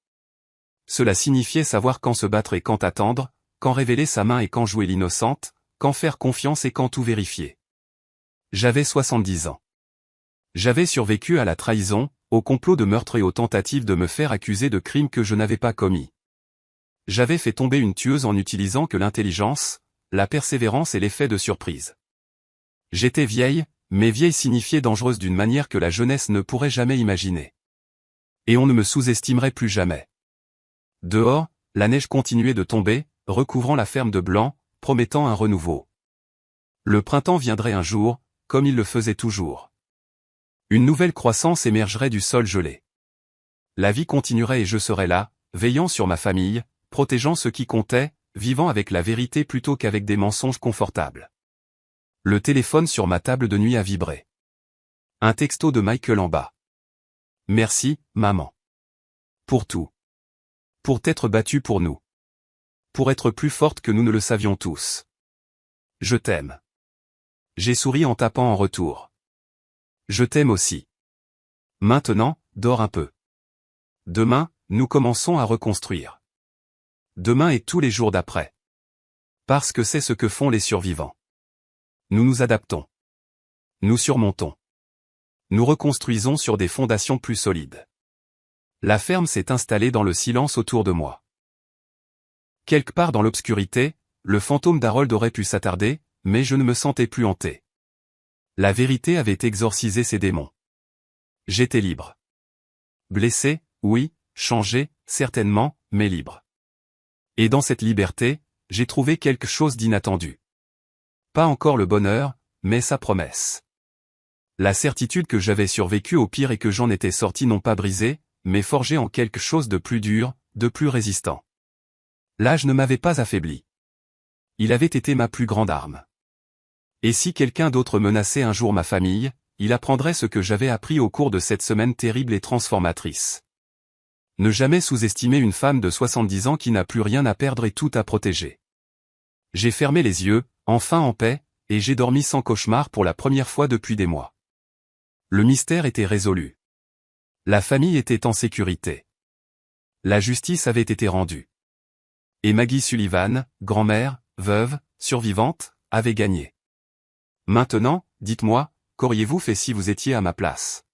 Cela signifiait savoir quand se battre et quand attendre, quand révéler sa main et quand jouer l'innocente, quand faire confiance et quand tout vérifier. J'avais 70 ans. J'avais survécu à la trahison, au complot de meurtre et aux tentatives de me faire accuser de crimes que je n'avais pas commis. J'avais fait tomber une tueuse en utilisant que l'intelligence, la persévérance et l'effet de surprise. J'étais vieille, mais vieille signifiait dangereuse d'une manière que la jeunesse ne pourrait jamais imaginer. Et on ne me sous-estimerait plus jamais. Dehors, la neige continuait de tomber, recouvrant la ferme de blanc, promettant un renouveau. Le printemps viendrait un jour, comme il le faisait toujours. Une nouvelle croissance émergerait du sol gelé. La vie continuerait et je serais là, veillant sur ma famille, protégeant ce qui comptait, vivant avec la vérité plutôt qu'avec des mensonges confortables. Le téléphone sur ma table de nuit a vibré. Un texto de Michael en bas. Merci, maman. Pour tout. Pour t'être battue pour nous. Pour être plus forte que nous ne le savions tous. Je t'aime. J'ai souri en tapant en retour. Je t'aime aussi. Maintenant, dors un peu. Demain, nous commençons à reconstruire. Demain et tous les jours d'après. Parce que c'est ce que font les survivants. Nous nous adaptons. Nous surmontons. Nous reconstruisons sur des fondations plus solides. La ferme s'est installée dans le silence autour de moi. Quelque part dans l'obscurité, le fantôme d'Harold aurait pu s'attarder, mais je ne me sentais plus hanté. La vérité avait exorcisé ses démons. J'étais libre. Blessé, oui, changé, certainement, mais libre. Et dans cette liberté, j'ai trouvé quelque chose d'inattendu. Pas encore le bonheur, mais sa promesse. La certitude que j'avais survécu au pire et que j'en étais sorti non pas brisé, mais forgé en quelque chose de plus dur, de plus résistant. L'âge ne m'avait pas affaibli. Il avait été ma plus grande arme. Et si quelqu'un d'autre menaçait un jour ma famille, il apprendrait ce que j'avais appris au cours de cette semaine terrible et transformatrice. Ne jamais sous-estimer une femme de 70 ans qui n'a plus rien à perdre et tout à protéger. J'ai fermé les yeux, enfin en paix, et j'ai dormi sans cauchemar pour la première fois depuis des mois. Le mystère était résolu. La famille était en sécurité. La justice avait été rendue. Et Maggie Sullivan, grand-mère, veuve, survivante, avait gagné. Maintenant, dites-moi, qu'auriez-vous fait si vous étiez à ma place?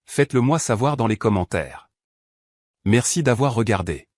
Faites-le moi savoir dans les commentaires. Merci d'avoir regardé.